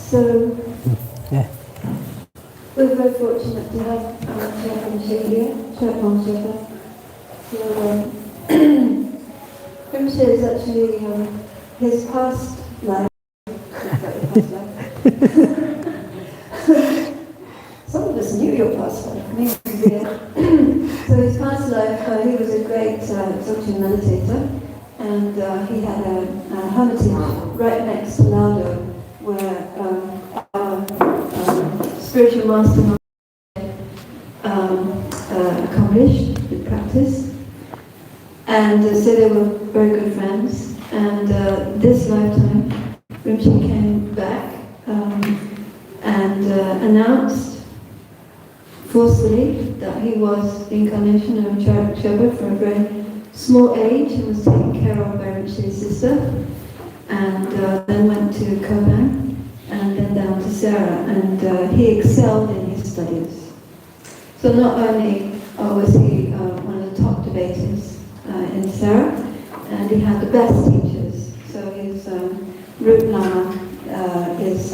So we're very fortunate to have Charok Rinpoche here, Charok Lama Rinpoche. So Rinpoche is actually his past life. Some of us knew your past life. So his past life, he was a great Dzogchen meditator, and he had a hermitage right next to Lado, where our spiritual master accomplished with practice. And so they were very good friends. And this lifetime, Rinpoche came back and announced forcefully that he was the incarnation of Charok Lama for a very small age and was taken care of by Rinpoche's sister, and then went to Koban and then down to Sarah, and he excelled in his studies. So not only was he one of the top debaters in Sarah, and he had the best teachers. So his Root Lama is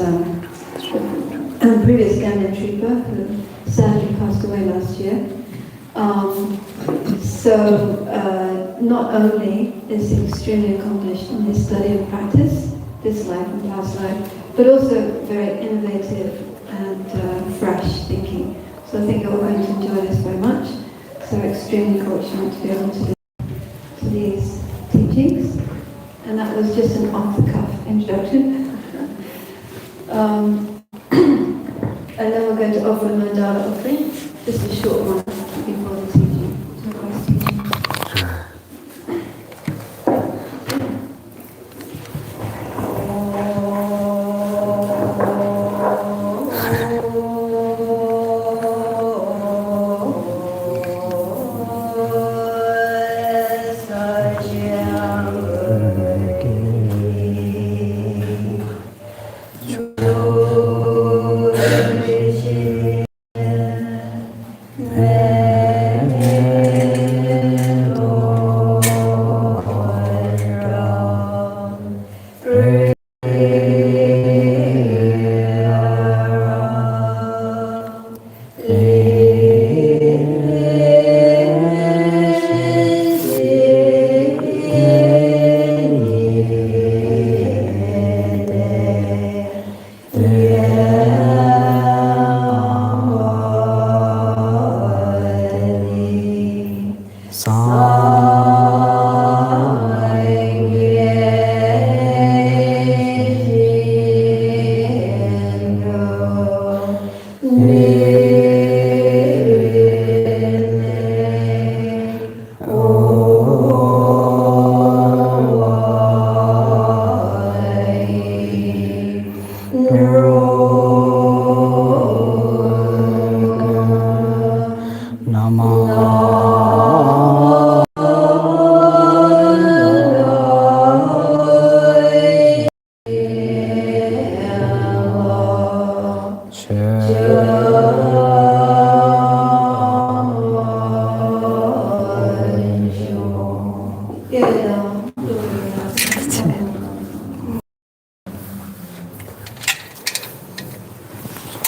previous Ganden Trooper, who sadly passed away last year. So not only is he extremely accomplished in his study and practice, this life and past life, but also very innovative and fresh thinking. So I think you're going to enjoy this very much. So extremely fortunate to be able to listen to these teachings. And that was just an off-the-cuff introduction. And then we're going to offer a mandala offering, just a short one before the teaching.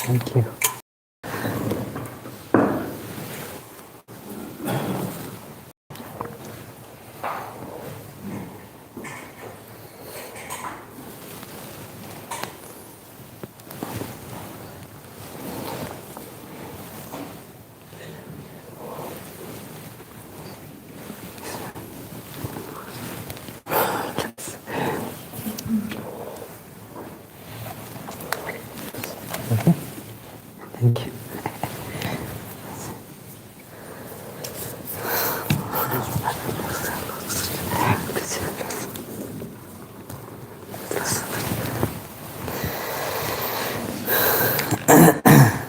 Thank you. Okay. Thank you.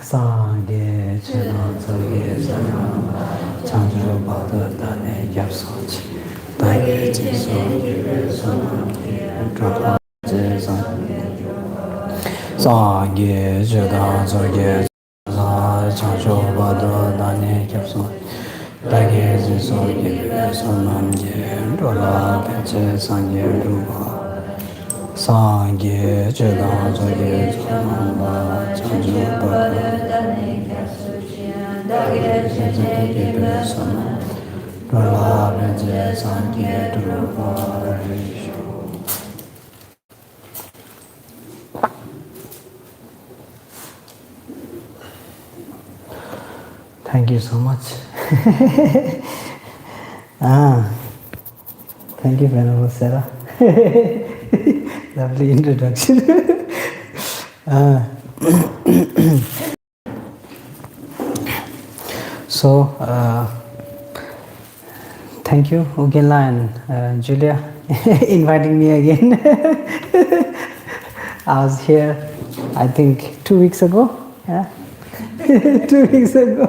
Sangye chena zoge sana chanjro bada dane yapsochi dage jiso yue sana drapa je sangye chena zoge sana chanjro bada dane yapsochi dage jiso yue sana drapa je sangye rupa Sangye Chedang Zoge Tsongkhapa Chanchu Bada Zendeke Sana Rala Renze Sangye Drupa Rishu. Thank you so much. Thank you, Venerable Sarah. Lovely introduction. Thank you, Ugela and Julia, inviting me again. I was here, I think, 2 weeks ago. Yeah, 2 weeks ago.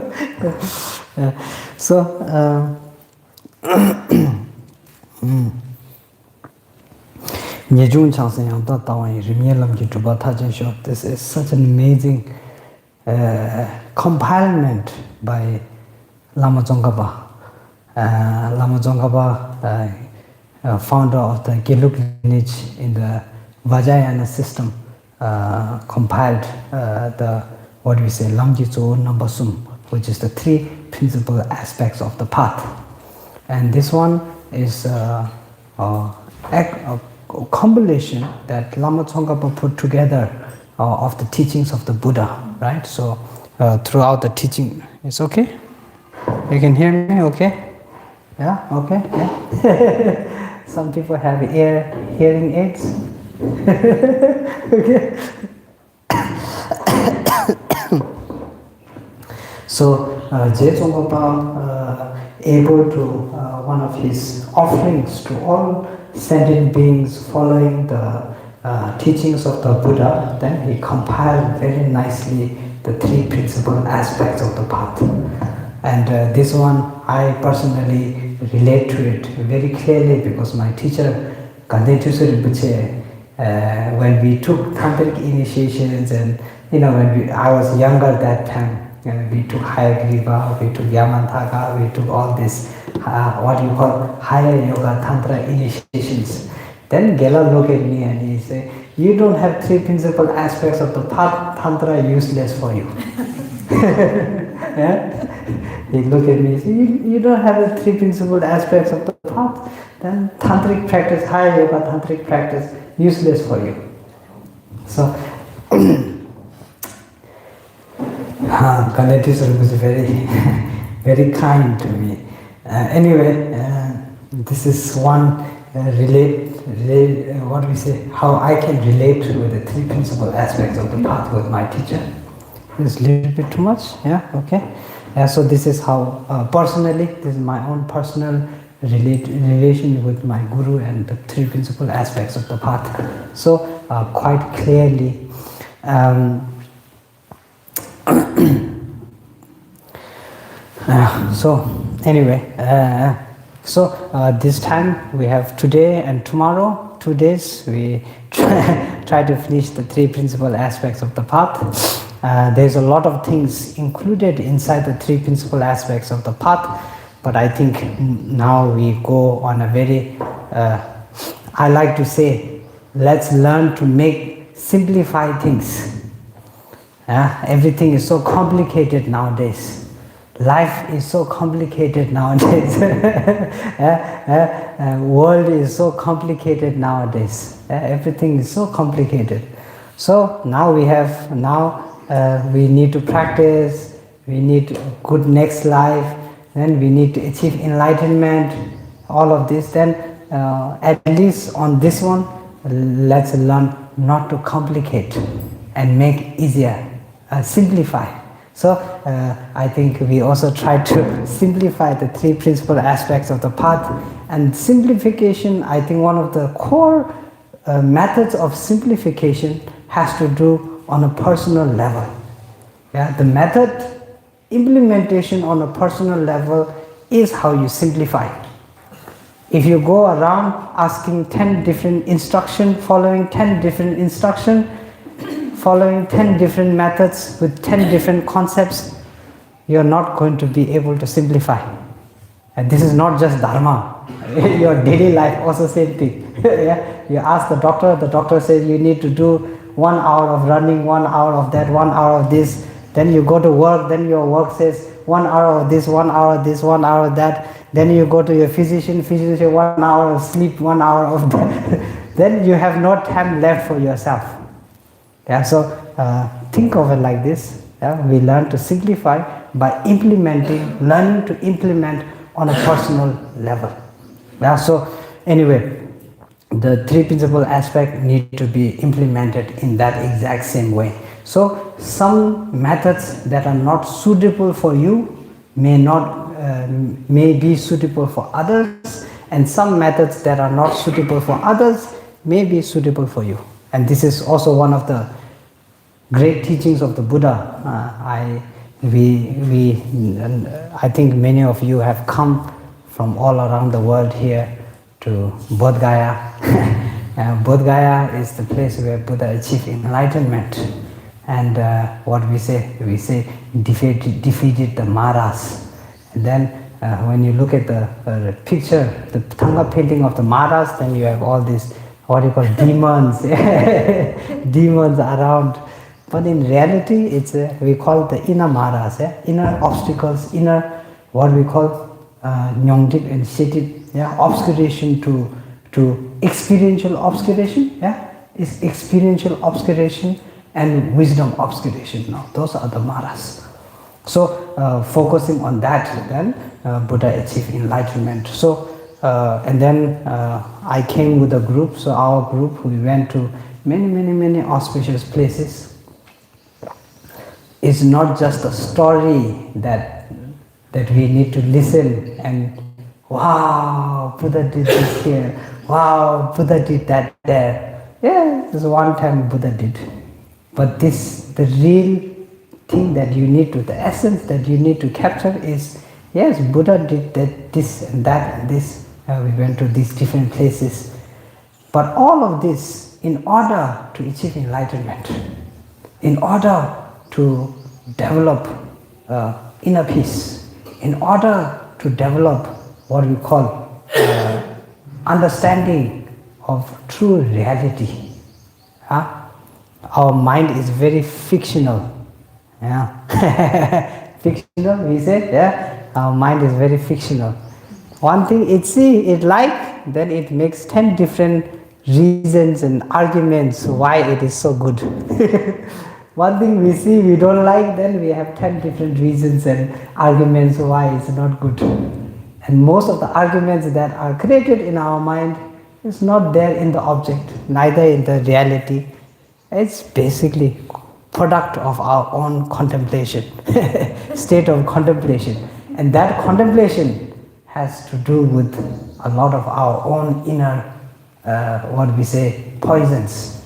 This is such an amazing compilement by Lama Tsongkhapa. Lama Tsongkhapa, founder of the Gelug lineage in the Vajrayana system, compiled the Lamjitsu Nambasum, which is the 3 principal aspects of the path. And this one is a compilation that Lama Tsongkhapa put together of the teachings of the Buddha, right? So throughout the teaching, it's okay? You can hear me, okay? Yeah, okay? Yeah. Some people have hearing aids. Okay. So Je Tsongkhapa able to one of his offerings to all sentient beings following the teachings of the Buddha, then he compiled very nicely the 3 principal aspects of the path. And this one I personally relate to it very clearly because my teacher Ganden Tsusur Rinpoche, when we took tantric initiations, and when I was younger that time, we took Hayagriva, we took Yamantaka, we took all this, what you call higher yoga tantra initiations. Then Gela looked at me and he said, "You don't have 3 principal aspects of the path, tantra useless for you." Yeah? He looked at me and said, you don't have the 3 principal aspects of the path, then tantric practice, higher yoga tantric practice, useless for you. So, Ganetisar was very, very kind to me. Anyway, this is one how I can relate with the 3 principal aspects of the path with my teacher. It's a little bit too much, yeah, okay. So this is how, personally, this is my own personal relation with my guru and the 3 principal aspects of the path. So quite clearly, this time we have today and tomorrow, 2 days, we try to finish the 3 principal aspects of the path. There's a lot of things included inside the 3 principal aspects of the path, but I think now we go on a very, I like to say, let's learn to simplify things. Everything is so complicated nowadays. Life is so complicated nowadays. World is so complicated nowadays. Everything is so complicated. So now we need to practice, we need good next life, then we need to achieve enlightenment, all of this. Then at least on this one, let's learn not to complicate and make easier, simplify. So I think we also try to simplify the 3 principal aspects of the path. And simplification, I think one of the core methods of simplification has to do on a personal level. Yeah, the method implementation on a personal level is how you simplify. If you go around asking 10 different instructions, following 10 different instructions, following 10 different methods with 10 different concepts, you're not going to be able to simplify. And this is not just dharma. Your daily life also same thing. Yeah? You ask the doctor says you need to do 1 hour of running, 1 hour of that, 1 hour of this. Then you go to work, then your work says 1 hour of this, 1 hour of this, 1 hour of that. Then you go to your physician 1 hour of sleep, 1 hour of that. Then you have no time left for yourself. Yeah, so think of it like this. Yeah? We learn to simplify by implementing, learning to implement on a personal level. Yeah, so anyway, the three principal aspects need to be implemented in that exact same way. So some methods that are not suitable for you may be suitable for others, and some methods that are not suitable for others may be suitable for you. And this is also one of the great teachings of the Buddha. I think many of you have come from all around the world here to Bodh Gaya. Bodh Gaya is the place where Buddha achieved enlightenment. And what we say defeated the Maras. And then when you look at the picture, the Thanga painting of the Maras, then you have all these, what you call demons, demons around. But in reality, it's we call it the inner Maras, inner obstacles, inner what we call nyongdik and shetit, obscuration to experiential obscuration, is experiential obscuration and wisdom obscuration. Now, those are the Maras. So, focusing on that, then Buddha achieved enlightenment. So, and then I came with a group. So, our group, we went to many auspicious places. It's not just a story that we need to listen and wow, Buddha did this here. Wow, Buddha did that there. Yeah, there's one time Buddha did. But the real thing that you need to, the essence that you need to capture is, yes, Buddha did that, this and that and this. We went to these different places. But all of this in order to achieve enlightenment, in order to develop inner peace, in order to develop what we call understanding of true reality. Our mind is very fictional. Fictional, we say, our mind is very fictional. One thing it see, it like, then it makes 10 different reasons and arguments why it is so good. One thing we see we don't like, then we have 10 different reasons and arguments why it's not good. And most of the arguments that are created in our mind is not there in the object, neither in the reality. It's basically product of our own contemplation, state of contemplation. And that contemplation has to do with a lot of our own inner, what we say, poisons.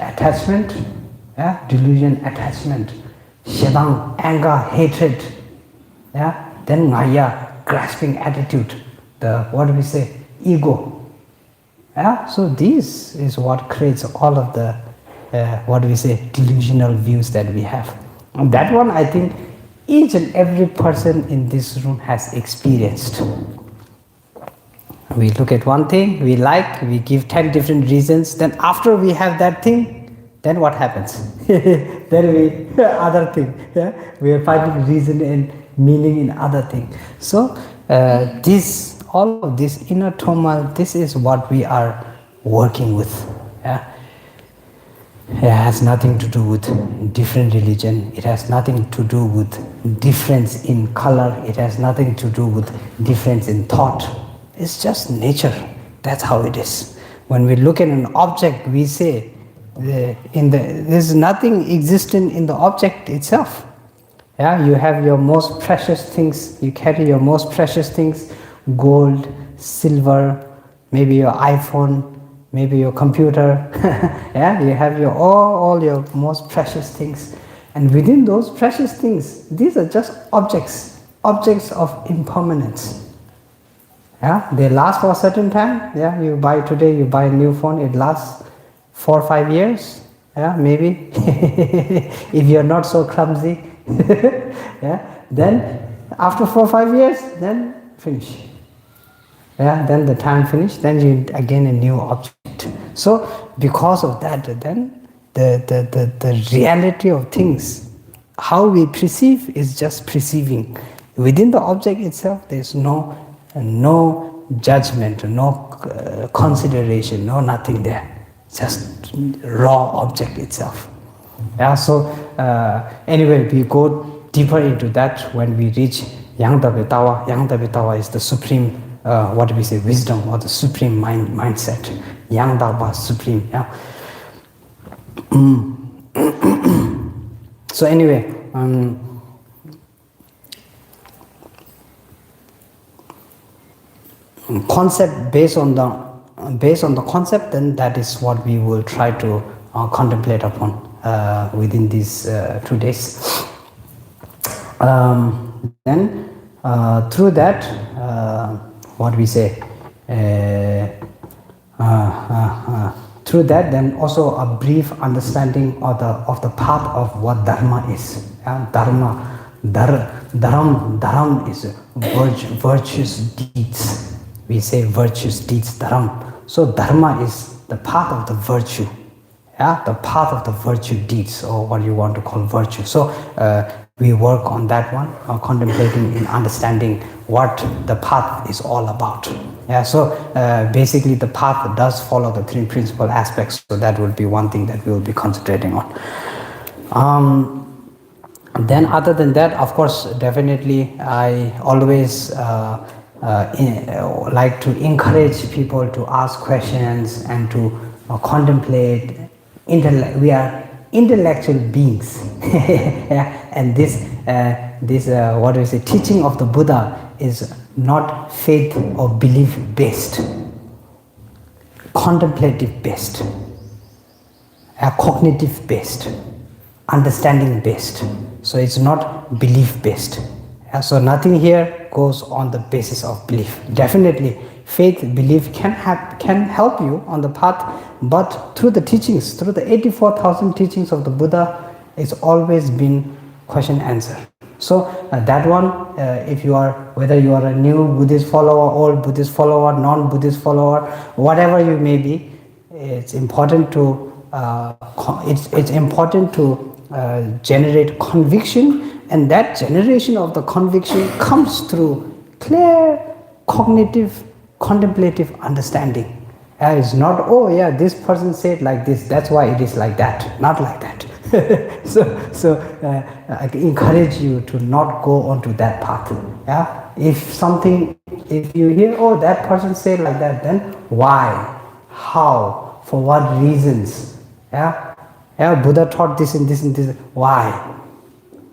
Attachment, delusion, attachment, shedang, anger, hatred, then maya, grasping attitude, the what we say, ego. So this is what creates all of the what we say, delusional views that we have. And that one, I think each and every person in this room has experienced. We look at one thing, we like, we give 10 different reasons, then after we have that thing, then what happens? Then we, other thing, we are finding reason and meaning in other thing. So all of this inner turmoil, this is what we are working with. It has nothing to do with different religion. It has nothing to do with difference in color. It has nothing to do with difference in thought. It's just nature. That's how it is. When we look at an object, we say there's nothing existent in the object itself. You have your most precious things. You carry your most precious things: gold, silver, maybe your iPhone, maybe your computer. You have your all your most precious things, and within those precious things, these are just objects of impermanence. They last for a certain time. You buy today, you buy a new phone, it lasts 4 or 5 years, Yeah, maybe. If you're not so clumsy. Yeah, then after 4 or 5 years, then finish. Yeah, then the time finished, then you again a new object. So because of that, then the reality of things, how we perceive is just perceiving. Within the object itself, there's no judgment, no consideration, no nothing there. Just raw object itself. Yeah, so anyway, we go deeper into that when we reach Yang Dabe Tawa. Yang Dabe Tawa is the supreme, what do we say, wisdom or the supreme mindset. Yang Daba, supreme. Yeah. So anyway, concept based on the concept, then that is what we will try to contemplate upon within these 2 days. Then through that, what we say, through that, then also a brief understanding of the path of what dharma is. Dharam is virtuous deeds. We say virtuous deeds, dharam. So dharma is the path of the virtue. Yeah, the path of the virtue deeds, or what you want to call virtue. So we work on that one, contemplating and understanding what the path is all about. Yeah, so basically the path does follow the 3 principal aspects. So that will be one thing that we will be concentrating on. Then other than that, of course, definitely I always like to encourage people to ask questions and to contemplate. We are intellectual beings. Yeah, and this what do we say, teaching of the Buddha is not faith or belief based, contemplative based, cognitive based, understanding based. So it's not belief based. So nothing here goes on the basis of belief. Definitely faith, belief can help you on the path, but through the teachings, through the 84,000 teachings of the Buddha, it's always been question answer. So that one, if you are, whether you are a new Buddhist follower, old Buddhist follower, non-Buddhist follower, whatever you may be, it's important to generate conviction, and that generation of the conviction comes through clear cognitive contemplative understanding. It's not, oh yeah, this person said like this, that's why it is like that. Not like that. So I encourage you to not go onto that path. Yeah, if you hear, oh, that person said like that, then why, how, for what reasons? Yeah, Buddha taught this and this and this. Why?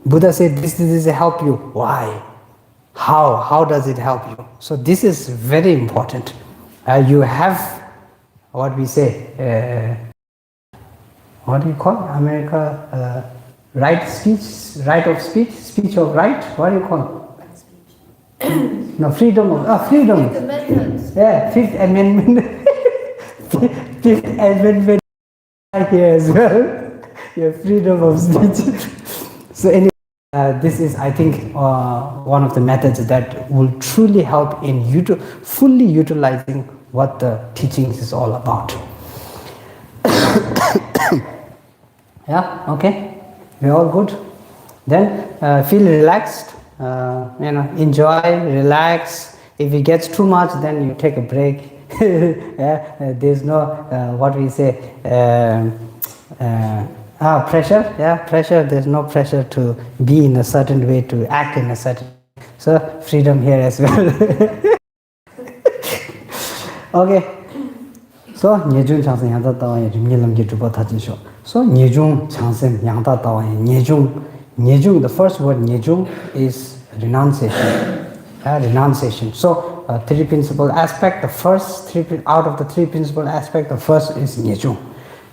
Buddha said this help you. Why? How does it help you? So this is very important. You have what we say, what do you call America? Right of speech, speech of right. What do you call it? No, freedom. Freedom. Yeah, Fifth Amendment. Fifth Amendment here as well. Yeah, freedom of speech. So anyway, this is, I think, one of the methods that will truly help in fully utilizing what the teachings is all about. Yeah, okay, we're all good. Then feel relaxed, enjoy, relax. If it gets too much, then you take a break. Yeah, there's no, what we say, pressure. Yeah, pressure. There's no pressure to be in a certain way, to act in a certain way. So freedom here as well. Okay. So nyejung changsem yangda tawa ye milam ge zhubo ta jin sho. So nyejung changsem yangda tawa ye nyejung. The first word nyejung is renunciation. Renunciation. So 3 principal aspect. The first out of the 3 principal aspect, the first is nyejung.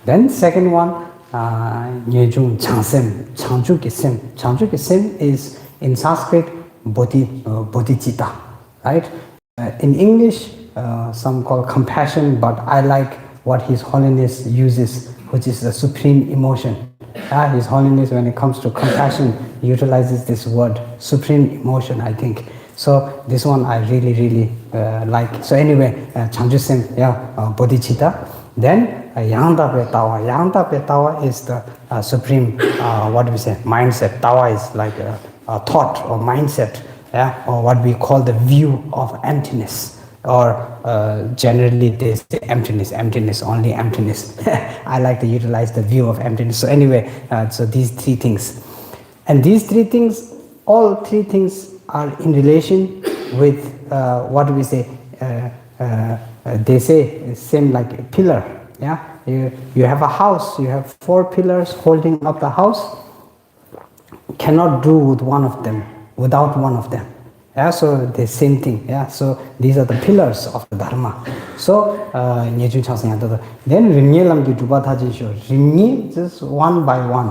Then second one, nyejung changsem, changju gesem. Changju gesem is in Sanskrit bodhicitta, right? In English, some call compassion, but I like what His Holiness uses, which is the supreme emotion. His Holiness, when it comes to compassion, utilizes this word, supreme emotion, I think. So this one I really like. So anyway, Changjusem, bodhicitta. Then Yangdape Tawa. Yangdape Tawa is the supreme, mindset. Tawa is like a thought or mindset, or what we call the view of emptiness. Or generally they say emptiness, only emptiness. I like to utilize the view of emptiness. So anyway, so these three things. And these three things, all three things are in relation with they say same like a pillar. You have a house, you have 4 pillars holding up the house. Cannot do with one of them, without one of them. So the same thing. So these are the pillars of the Dharma. So then just one by one,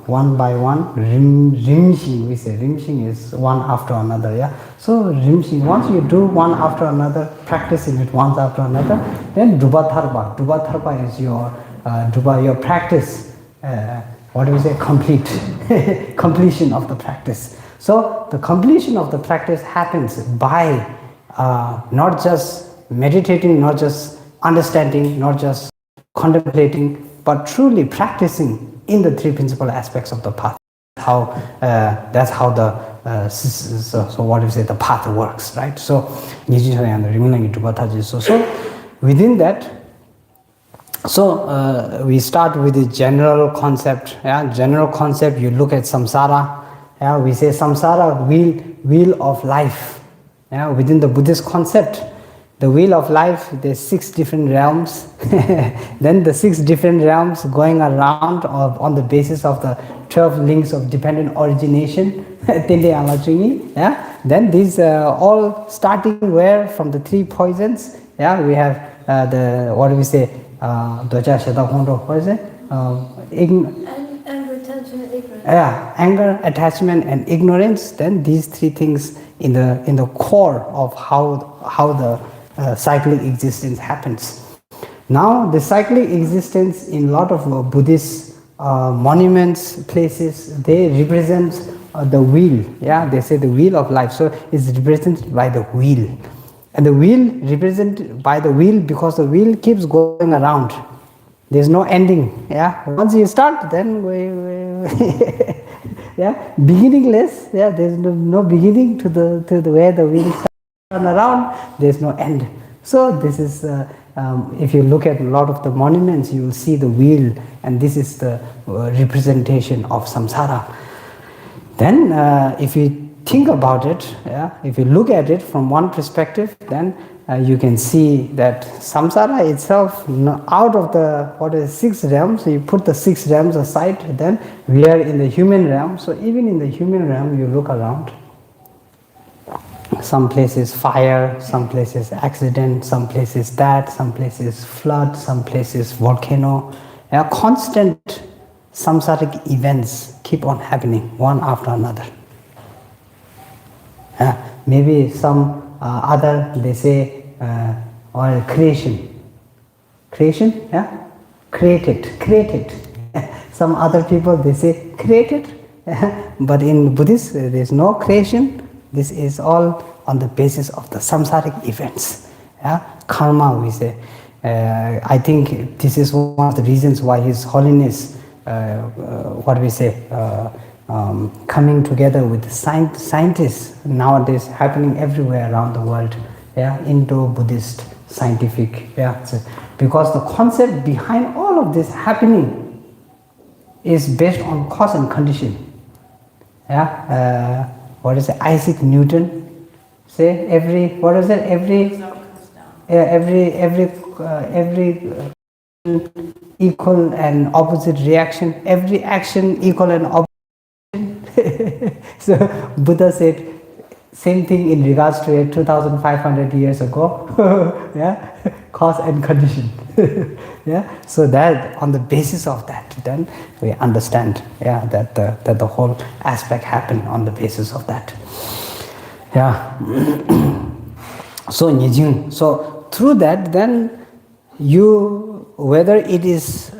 one by one. Rimshing, we say rimshing is one after another. So rimshing, once you do one after another, practicing it once after another, then Dhruvatharpa. Dhruvatharpa is your practice. Complete completion of the practice. So the completion of the practice happens by not just meditating, not just understanding, not just contemplating, but truly practicing in the 3 principal aspects of the path. That's how the the path works, right? So within that, we start with the general concept. General concept, you look at samsara. We say samsara, wheel of life. Within the Buddhist concept, the wheel of life, there's 6 different realms. Then the 6 different realms going around on the basis of the 12 links of dependent origination. Then these all starting where? From the 3 poisons. We have Doja Sheta Hondo, what is it? Anger, attachment, and ignorance. Anger, attachment, and ignorance. Then these 3 things in the core of how the cyclic existence happens. Now the cyclic existence in a lot of Buddhist monuments, places, they represent the wheel. They say the wheel of life. So it's represented by the wheel. And the wheel represented by the wheel because the wheel keeps going around. There's no ending. Once you start, then beginningless. There's no beginning to the way the wheel turn around. There's no end. So this is if you look at a lot of the monuments, you will see the wheel, and this is the representation of samsara. Then if you think about it, if you look at it from one perspective, then you can see that samsara itself, out of the 6 realms, you put the 6 realms aside, then we are in the human realm. So even in the human realm, you look around. Some places fire, some places accident, some places that, some places flood, some places volcano. Constant samsaric events keep on happening one after another. Maybe some other, they say, or creation. Creation? Created. Some other people, they say created. But in Buddhist, there's no creation. This is all on the basis of the samsaric events. Karma, we say. I think this is one of the reasons why His Holiness, coming together with scientists nowadays happening everywhere around the world. Indo-Buddhist scientific. Because the concept behind all of this happening is based on cause and condition. Isaac Newton say every equal and opposite reaction, every action equal and opposite. So Buddha said same thing in regards to it 2,500 years ago. Cause and condition. So that on the basis of that, then we understand that the whole aspect happened on the basis of that. So Nijing. So through that, then whether it is,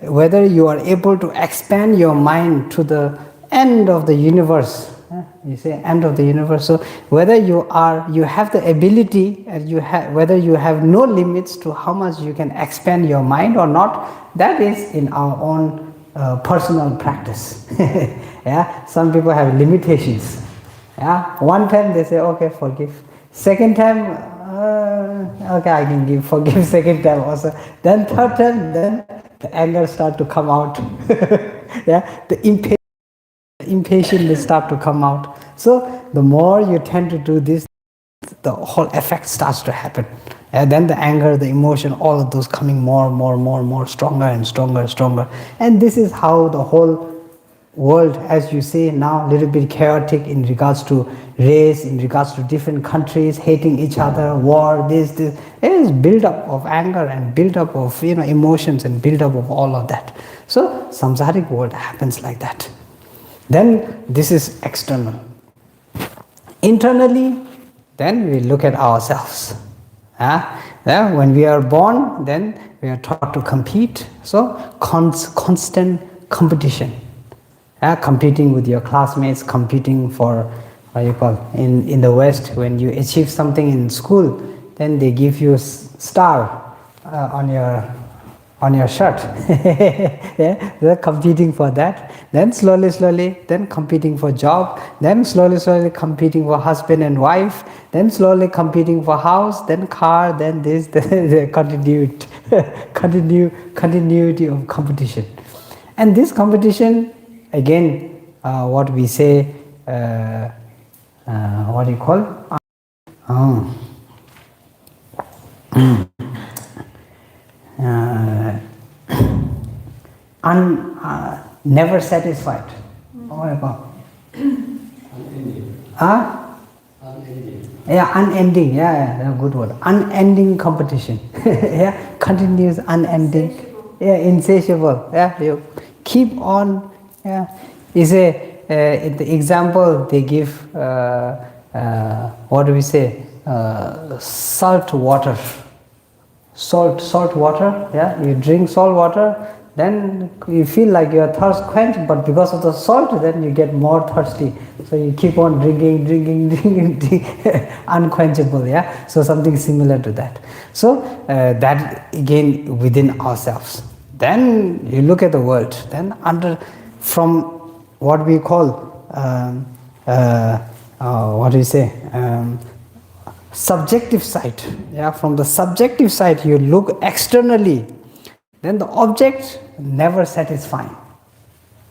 whether you are able to expand your mind to the end of the universe. You say end of the universe. So whether you have the ability, and whether you have no limits to how much you can expand your mind or not, that is in our own personal practice. Yeah, some people have limitations. Yeah, one time they say, okay, forgive. Second time, okay, I can forgive. Second time also. Then third time, then the anger start to come out. Yeah, the impatience will start to come out. So the more you tend to do this, the whole effect starts to happen. And then the anger, the emotion, all of those coming more, stronger and stronger. And this is how the whole world, as you say now, a little bit chaotic in regards to race, in regards to different countries hating each other, war, this. It is build up of anger and build up of emotions and build up of all of that. So samsaric world happens like that. Then this is external. Internally, then we look at ourselves. When we are born, then we are taught to compete. So constant competition. Competing with your classmates, competing for, what you call, in the West, when you achieve something in school, then they give you a star on your shirt. Yeah, they're competing for that. Then slowly, then competing for job. Then slowly competing for husband and wife. Then slowly competing for house. Then car. Then this. Then the continuity of competition. And this competition, again, what we say, what do you call? Never satisfied. What do you call? Unending. Yeah, unending. Yeah, good word. Unending competition. Yeah, continuous, unending. Insatiable. Yeah, insatiable. Yeah, you keep on. Yeah, is in the example they give. What do we say? Salt water. Salt water. Yeah, you drink salt water. Then you feel like your thirst quenched, but because of the salt, then you get more thirsty. So you keep on drinking, unquenchable. Yeah. So something similar to that. So that again within ourselves. Then you look at the world. Then from what we call what do you say? Subjective side. Yeah. From the subjective side, you look externally. Then the object never satisfying.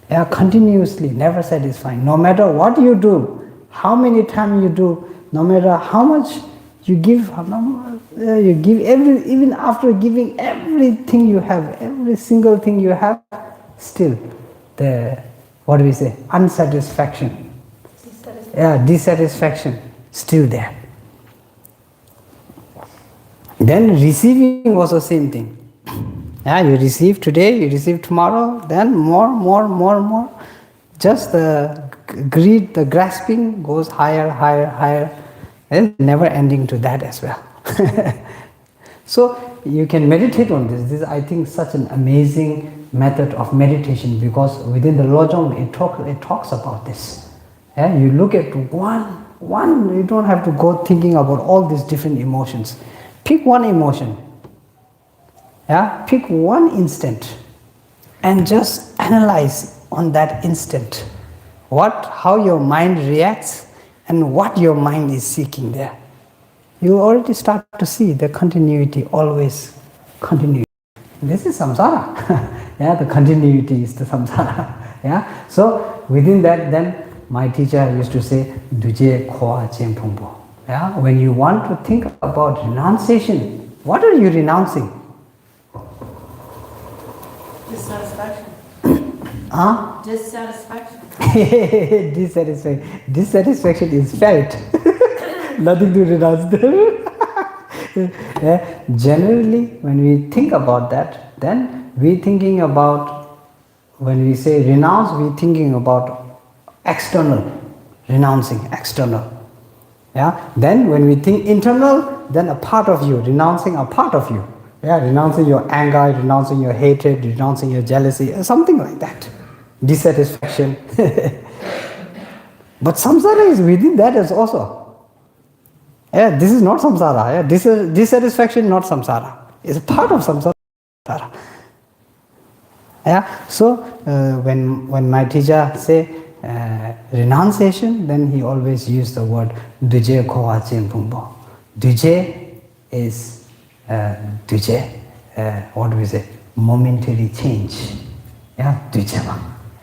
Yeah, continuously never satisfying. No matter what you do, how many times you do, no matter how much you give even after giving everything you have, every single thing you have, still the, what do we say, unsatisfaction. Dissatisfaction still there. Then receiving was the same thing. Yeah, you receive today, you receive tomorrow, then more. Just the greed, the grasping goes higher, and never ending to that as well. So you can meditate on this. This is, I think, such an amazing method of meditation, because within the Lojong it talks about this. Yeah, you look at one, you don't have to go thinking about all these different emotions. Pick one emotion. Yeah, pick one instant and just analyze on that instant how your mind reacts and what your mind is seeking there. You already start to see the continuity, always continuity. This is samsara. Yeah, the continuity is the samsara. Yeah, so within that, then my teacher used to say, Duje Khoa Chen Phungpo. Yeah, when you want to think about renunciation, what are you renouncing? Dissatisfaction. Dissatisfaction. Dissatisfaction is felt. Nothing to renounce there. Yeah. Generally, when we think about that, then we thinking about, when we say renounce, we thinking about external, renouncing external. Yeah. Then when we think internal, then a part of you, renouncing a part of you. Yeah, renouncing your anger, renouncing your hatred, renouncing your jealousy, something like that. Dissatisfaction. But samsara is within that as also. Yeah, this is not samsara. Yeah, dissatisfaction not samsara. It's a part of samsara. Yeah, so when my teacher say renunciation, then he always used the word duje kowa chen pumbo. Duje is what do we say? Momentary change. Yeah, duje,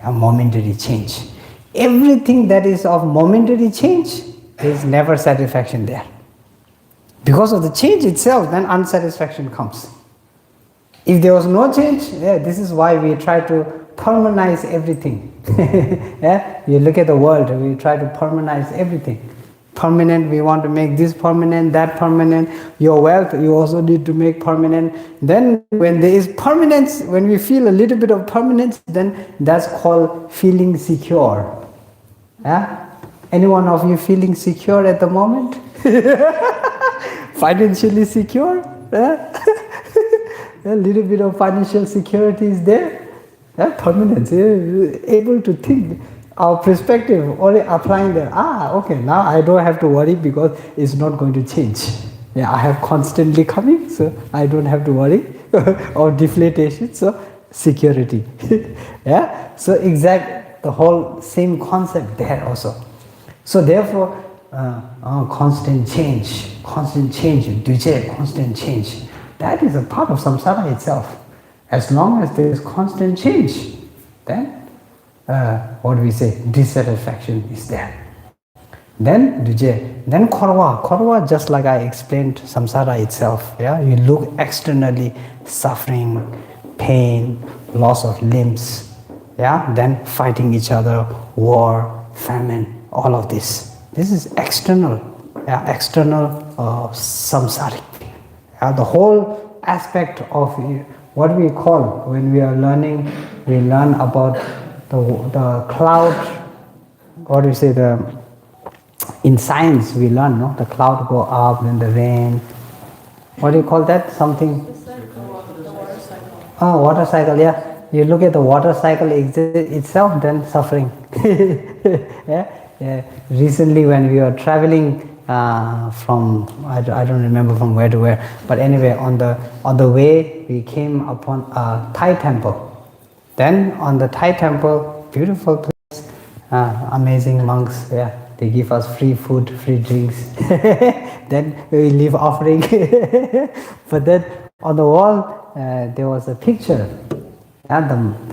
a momentary change. Everything that is of momentary change, there is never satisfaction there. Because of the change itself, then unsatisfaction comes. If there was no change, yeah, this is why we try to permanentize everything. Yeah, you look at the world, we try to permanentize everything. Permanent, we want to make this permanent, that permanent. Your wealth, you also need to make permanent. Then when there is permanence, when we feel a little bit of permanence, then that's called feeling secure. Yeah? Any one of you feeling secure at the moment? Financially secure? Yeah? A little bit of financial security is there. Yeah? Permanence, yeah? Able to think. Our perspective, only applying that, okay, now I don't have to worry because it's not going to change. Yeah, I have constantly coming, so I don't have to worry. Or deflation, so security. Yeah, so the whole same concept there also. So therefore, constant change, duje, constant change. That is a part of samsara itself. As long as there is constant change, then what do we say? Dissatisfaction is there. Then duje, then korwa, just like I explained, samsara itself. Yeah, you look externally, suffering, pain, loss of limbs. Yeah, then fighting each other, war, famine, all of this. This is external. Yeah, external samsaric. Yeah, the whole aspect of what we call when we are learning, we learn about the cloud, what do you say, in science we learn, no? The cloud go up, then the rain. What do you call that? Something? The water cycle. Oh, water cycle, yeah. You look at the water cycle itself, then suffering. Yeah. Recently when we were traveling from, I don't remember from where to where, but anyway, on the way we came upon a Thai temple. Then on the Thai temple, beautiful place, amazing monks, yeah, they give us free food, free drinks. Then we leave offering. But then on the wall, there was a picture, and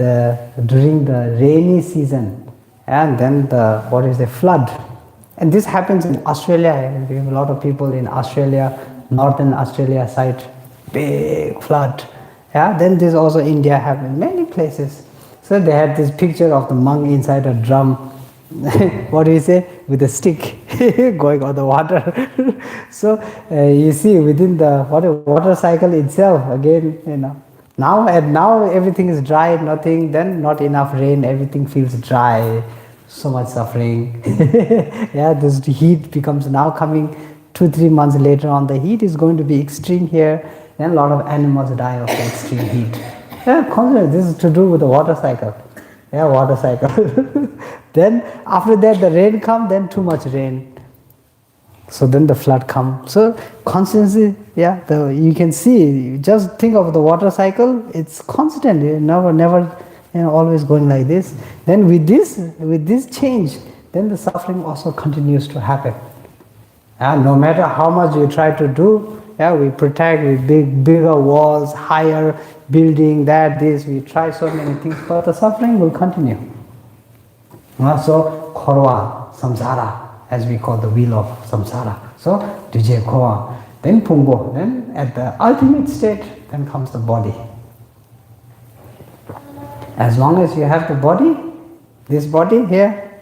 during the rainy season, and then the flood. And this happens in Australia. We have a lot of people in Australia, northern Australia side, big flood. Yeah, then this also India happened, many places. So they had this picture of the monk inside a drum. What do you say? With a stick going on the water. So you see within the water cycle itself, again, now everything is dry, nothing, then not enough rain, everything feels dry, so much suffering. Yeah, this heat becomes now coming 2-3 months later on, the heat is going to be extreme here. Then a lot of animals die of the extreme heat. Yeah, constantly, this is to do with the water cycle. Yeah, water cycle. Then after that the rain comes, then too much rain. So then the flood comes. So constantly, yeah, you can see, just think of the water cycle, it's constant, never always going like this. Then with this change, then the suffering also continues to happen. No matter how much you try to do, we protect with bigger walls, higher building, we try so many things, but the suffering will continue. So korwa, samsara, as we call the wheel of samsara. So duje kowa, then pungo, then at the ultimate state, then comes the body. As long as you have the body, this body here,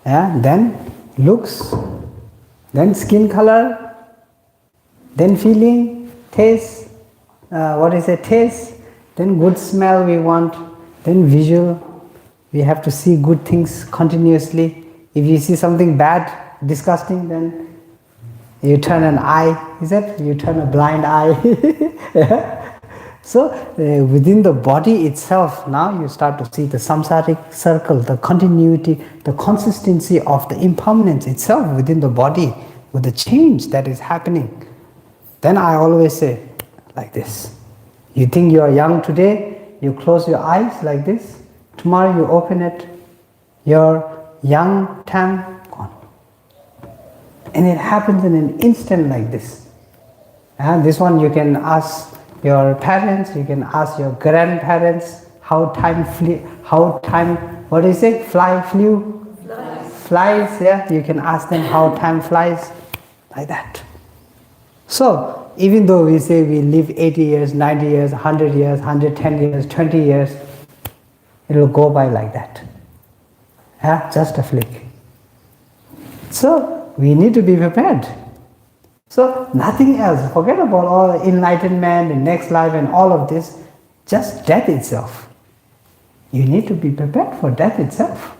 then looks, then skin color, then feeling, taste, taste, then good smell we want, then visual, we have to see good things continuously. If you see something bad, disgusting, then You turn an eye, is it? You turn a blind eye. So within the body itself, now you start to see the samsaric circle, the continuity, the consistency of the impermanence itself within the body, with the change that is happening. Then I always say like this. You think you are young today, you close your eyes like this. Tomorrow you open it, your young time gone. And it happens in an instant like this. And this one you can ask your parents, you can ask your grandparents how time what do you say? Flies, yeah. You can ask them how time flies, like that. So, even though we say we live 80 years, 90 years, 100 years, 110 years, 20 years, it will go by like that. Yeah, just a flick. So, we need to be prepared. So, nothing else. Forget about all enlightenment and next life and all of this. Just death itself. You need to be prepared for death itself.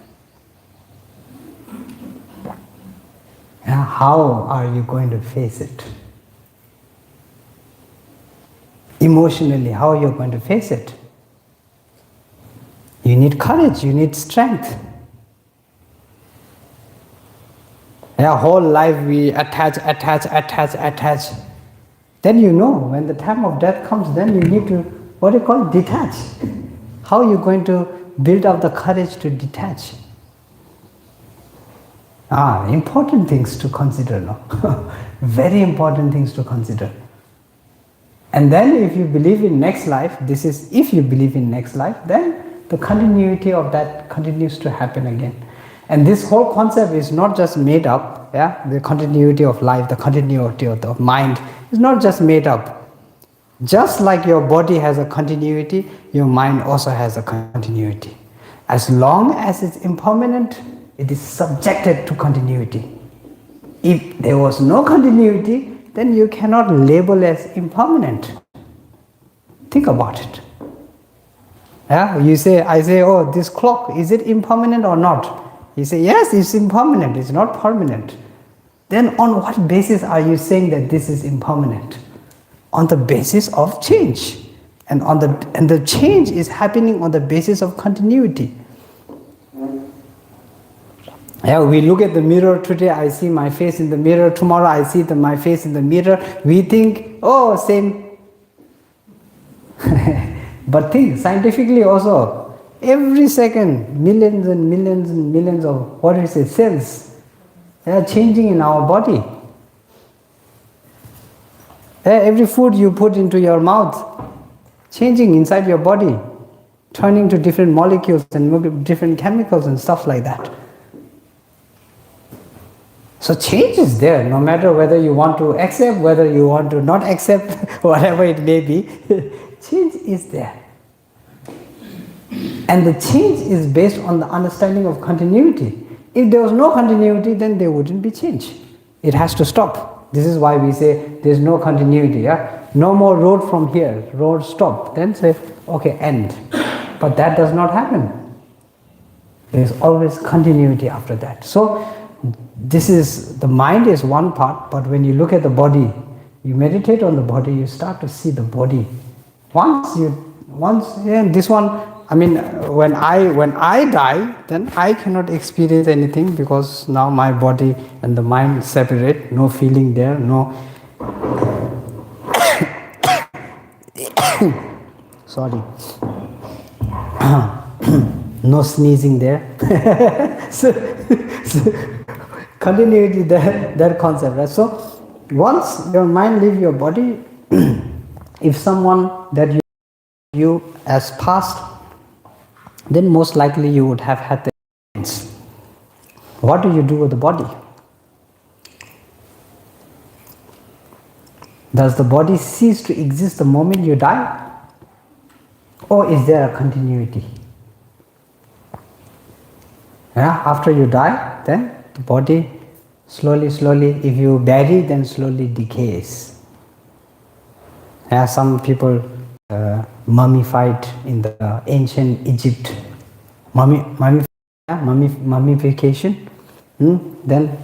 Yeah, how are you going to face it? Emotionally, how are you going to face it? You need courage, you need strength. Yeah, whole life we attach. Then you know, when the time of death comes, then you need to, detach. How are you going to build up the courage to detach? Important things to consider, no? Very important things to consider. And then if you believe in next life, if you believe in next life, then the continuity of that continues to happen again. And this whole concept is not just made up, yeah? The continuity of life, the continuity of the mind is not just made up. Just like your body has a continuity, your mind also has a continuity. As long as it's impermanent, it is subjected to continuity. If there was no continuity, then you cannot label as impermanent. Think about it. Yeah, I say, oh, this clock, is it impermanent or not? You say, yes, it's impermanent, it's not permanent. Then on what basis are you saying that this is impermanent? On the basis of change. And the change is happening on the basis of continuity. Yeah, we look at the mirror today, I see my face in the mirror, tomorrow I see my face in the mirror, we think, oh, same. But think, scientifically also, every second, millions and millions and millions of, cells, they are changing in our body. Every food you put into your mouth, changing inside your body, turning to different molecules and different chemicals and stuff like that. So change is there, no matter whether you want to accept, whether you want to not accept, whatever it may be, change is there. And the change is based on the understanding of continuity. If there was no continuity, then there wouldn't be change. It has to stop. This is why we say there's no continuity. Yeah? No more road from here, road stop. Then say, okay, end. But that does not happen. There's always continuity after that. So, the mind is one part, but when you look at the body, you meditate on the body, you start to see the body. This one, I mean, when I die, then I cannot experience anything because now my body and the mind separate, no feeling there, no. Sorry. No sneezing there. so continuity, that concept, right? So once your mind leaves your body, if someone that you as past, then most likely you would have had the experience. What do you do with the body? Does the body cease to exist the moment you die? Or is there a continuity? Yeah, after you die, then the body slowly, if you bury, then slowly decays. Yeah, some people mummified in the ancient Egypt. Mummification. Then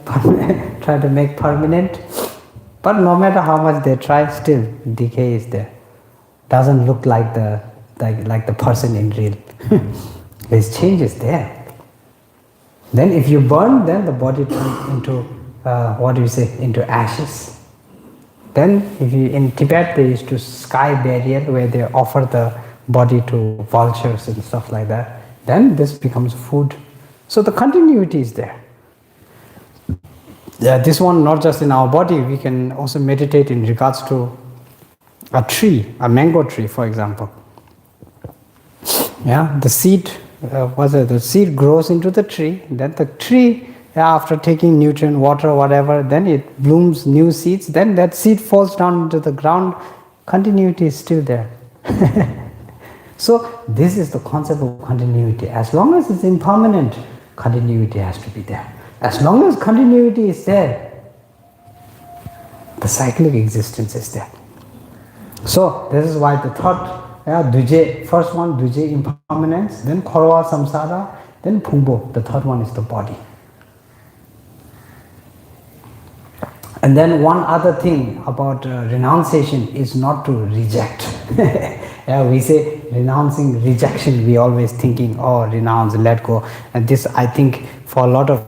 try to make permanent. But no matter how much they try, still decay is there. Doesn't look like the person in real. This change is there. Then if you burn, then the body turns into into ashes. Then if you, in Tibet they used to sky burial where they offer the body to vultures and stuff like that. Then this becomes food. So the continuity is there. Yeah, this one not just in our body, we can also meditate in regards to a tree, a mango tree, for example. Yeah, the seed, the seed grows into the tree. Then the tree, after taking nutrient, water, whatever, then it blooms new seeds. Then that seed falls down into the ground. Continuity is still there. So this is the concept of continuity. As long as it's impermanent, continuity has to be there. As long as continuity is there, the cyclic existence is there. So this is why the third, duje, first one, duje, impermanence, then korwa, samsara, then phungbo, the third one is the body. And then one other thing about renunciation is not to reject. We say renouncing, rejection, we always thinking, oh, renounce, let go. And this, I think, for a lot of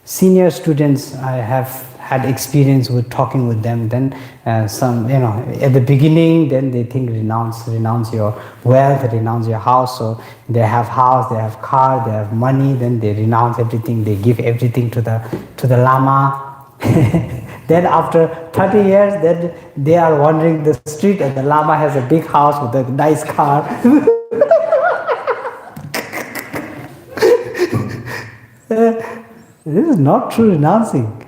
senior students, I have had experience with talking with them. Then some, at the beginning, then they think renounce your wealth, renounce your house. So they have house, they have car, they have money. Then they renounce everything. They give everything to the Lama. Then after 30 years, then they are wandering the street and the Lama has a big house with a nice car. This is not true renouncing.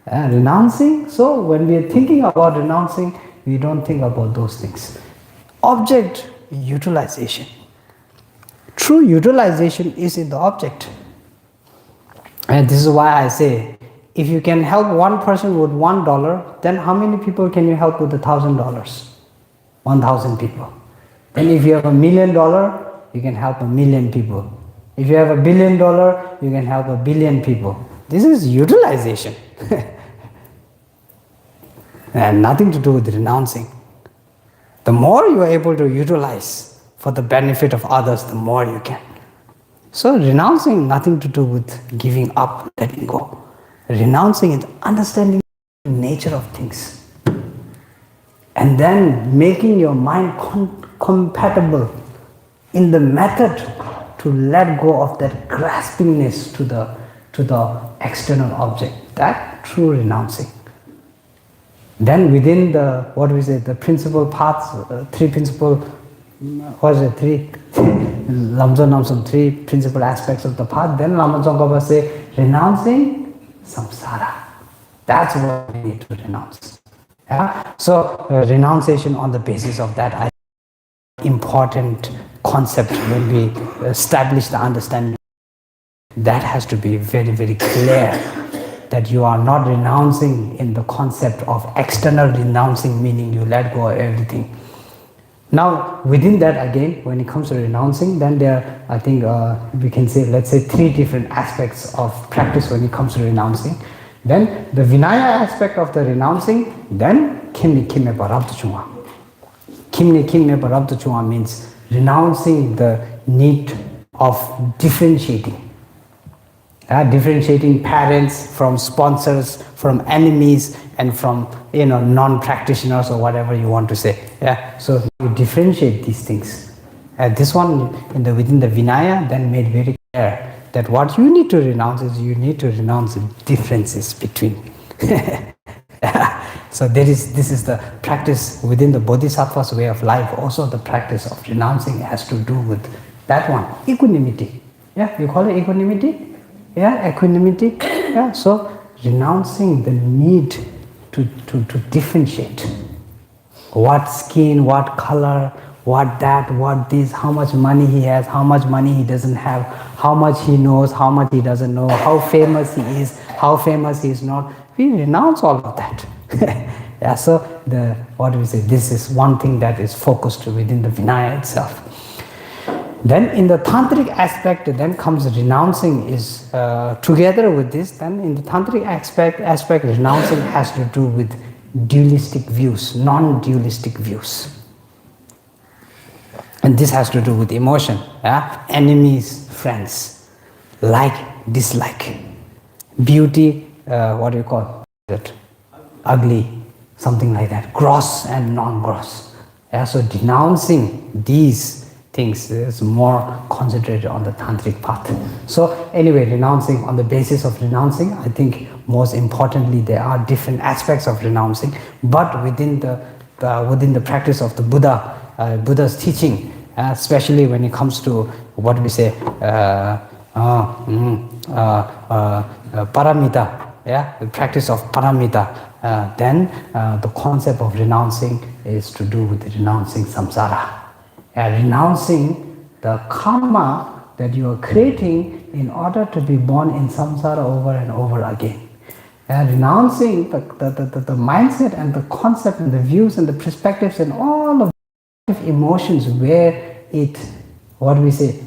Renouncing, so when we are thinking about renouncing, we don't think about those things. Object utilization. True utilization is in the object. And this is why I say, if you can help one person with $1, then how many people can you help with $1,000? 1,000 people. Then if you have $1 million, you can help 1 million people. If you have $1 billion, you can help 1 billion people. This is utilization. And nothing to do with renouncing. The more you are able to utilize for the benefit of others, the more you can. So renouncing, nothing to do with giving up, letting go. Renouncing is understanding the nature of things. And then making your mind compatible in the method to let go of that graspingness to the external object. That true renouncing. Then within the principal paths, three principal, three principal aspects of the path, then Lama Tsongkhapa say, renouncing samsara. That's what we need to renounce. Yeah? So renunciation on the basis of that, I think, important concept when we establish the understanding. That has to be very, very clear, that you are not renouncing in the concept of external renouncing, meaning you let go of everything. Now, within that again, when it comes to renouncing, then there, I think we can say, let's say 3 different aspects of practice when it comes to renouncing. Then the Vinaya aspect of the renouncing, then Kimni Kimme Parabda Chunga. Kimni Kimme Parabda Chunga means renouncing the need of differentiating. Differentiating parents from sponsors, from enemies, and from non-practitioners or whatever you want to say. So you differentiate these things. This one within the Vinaya then made very clear that what you need to renounce is you need to renounce the differences between. So this is the practice within the Bodhisattva's way of life. Also the practice of renouncing has to do with that one, equanimity. You call it equanimity? Equanimity. So renouncing the need to differentiate. What skin, what color, what that, what this, how much money he has, how much money he doesn't have, how much he knows, how much he doesn't know, how famous he is, how famous he is not. We renounce all of that. So this is one thing that is focused within the Vinaya itself. Then in the tantric aspect, then comes renouncing is together with this. Then in the tantric aspect, renouncing has to do with dualistic views, non-dualistic views. And this has to do with emotion, yeah? Enemies, friends, like, dislike, beauty, what do you call it? Ugly, something like that, gross and non-gross. Yeah? So denouncing these things is more concentrated on the tantric path. So anyway, renouncing, on the basis of renouncing, I think most importantly there are different aspects of renouncing, but within the practice of the Buddha's teaching, especially when it comes to what we say paramita, yeah, the practice of paramita, then the concept of renouncing is to do with renouncing samsara. Renouncing the karma that you are creating in order to be born in samsara over and over again. Renouncing the mindset and the concept and the views and the perspectives and all of the emotions where it, what do we say,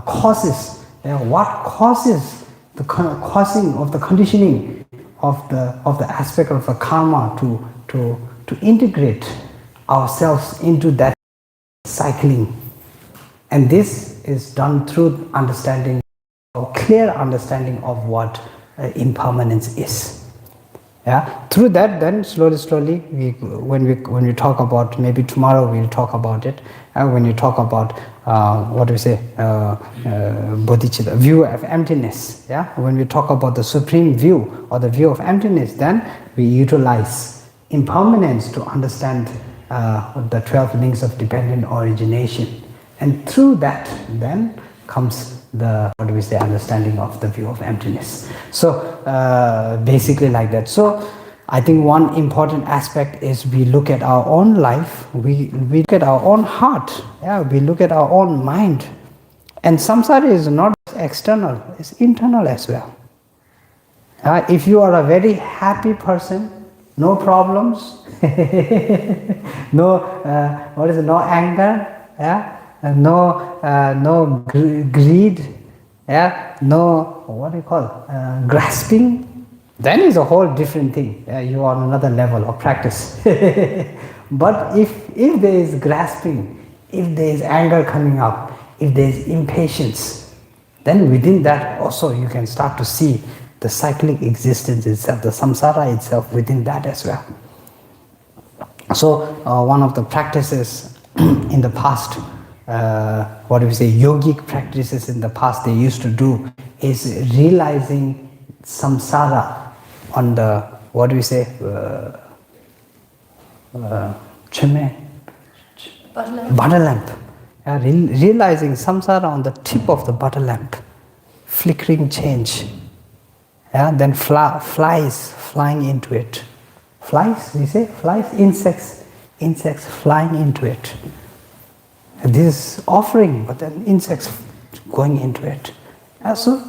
causes, what causes the causing of the conditioning of the aspect of the karma to integrate ourselves into that cycling. And this is done through understanding, or clear understanding of what impermanence is. Yeah, through that, then slowly, when we talk about, maybe tomorrow we'll talk about it. When you talk about what do we say, bodhicitta, view of emptiness. Yeah, when we talk about the supreme view or the view of emptiness, then we utilize impermanence to understand the 12 links of dependent origination, and through that, then comes the, what do we say, understanding of the view of emptiness. So basically like that. So I think one important aspect is we look at our own life, we look at our own heart, yeah, we look at our own mind. And samsara is not external, it's internal as well. If you are a very happy person, no problems, no no anger, yeah, no greed, yeah, no, what do you call, grasping, then is a whole different thing. You are on another level of practice. But if there is grasping, if there is anger coming up, if there is impatience, then within that also you can start to see the cyclic existence itself, the samsara itself within that as well. So one of the practices in the past, what do we say, yogic practices in the past they used to do is realizing samsara on the, what do we say, butter lamp. Realizing samsara on the tip of the butter lamp, flickering change. Then flies flying into it. Flies, we say, flies, insects flying into it. And this is offering, but then insects going into it. So,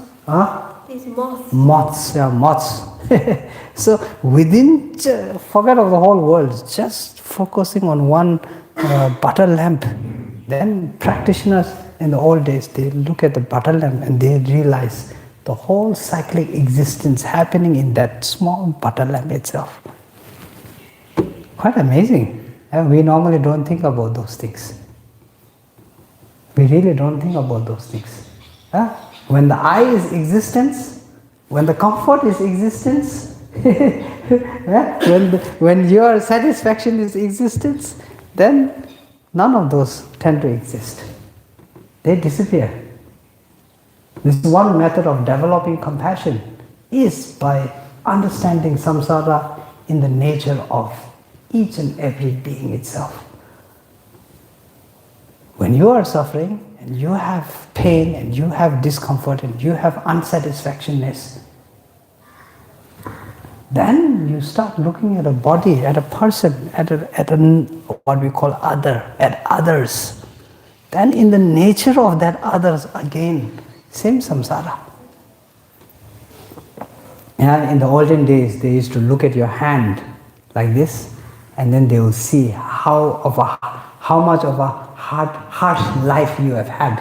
These moths. Moths. So within, forget of the whole world, just focusing on one butter lamp. Then practitioners in the old days, they look at the butter lamp and they realize the whole cyclic existence happening in that small butter lamp itself. Quite amazing. We normally don't think about those things. We really don't think about those things. When the I is existence, when the comfort is existence, when your satisfaction is existence, then none of those tend to exist. They disappear. This is one method of developing compassion, is by understanding samsara in the nature of each and every being itself. When you are suffering, and you have pain, and you have discomfort, and you have unsatisfactionness, then you start looking at a body, at a person, at what we call other, at others. Then in the nature of that others, again, same samsara. In the olden days, they used to look at your hand like this, and then they will see how much of a harsh life you have had.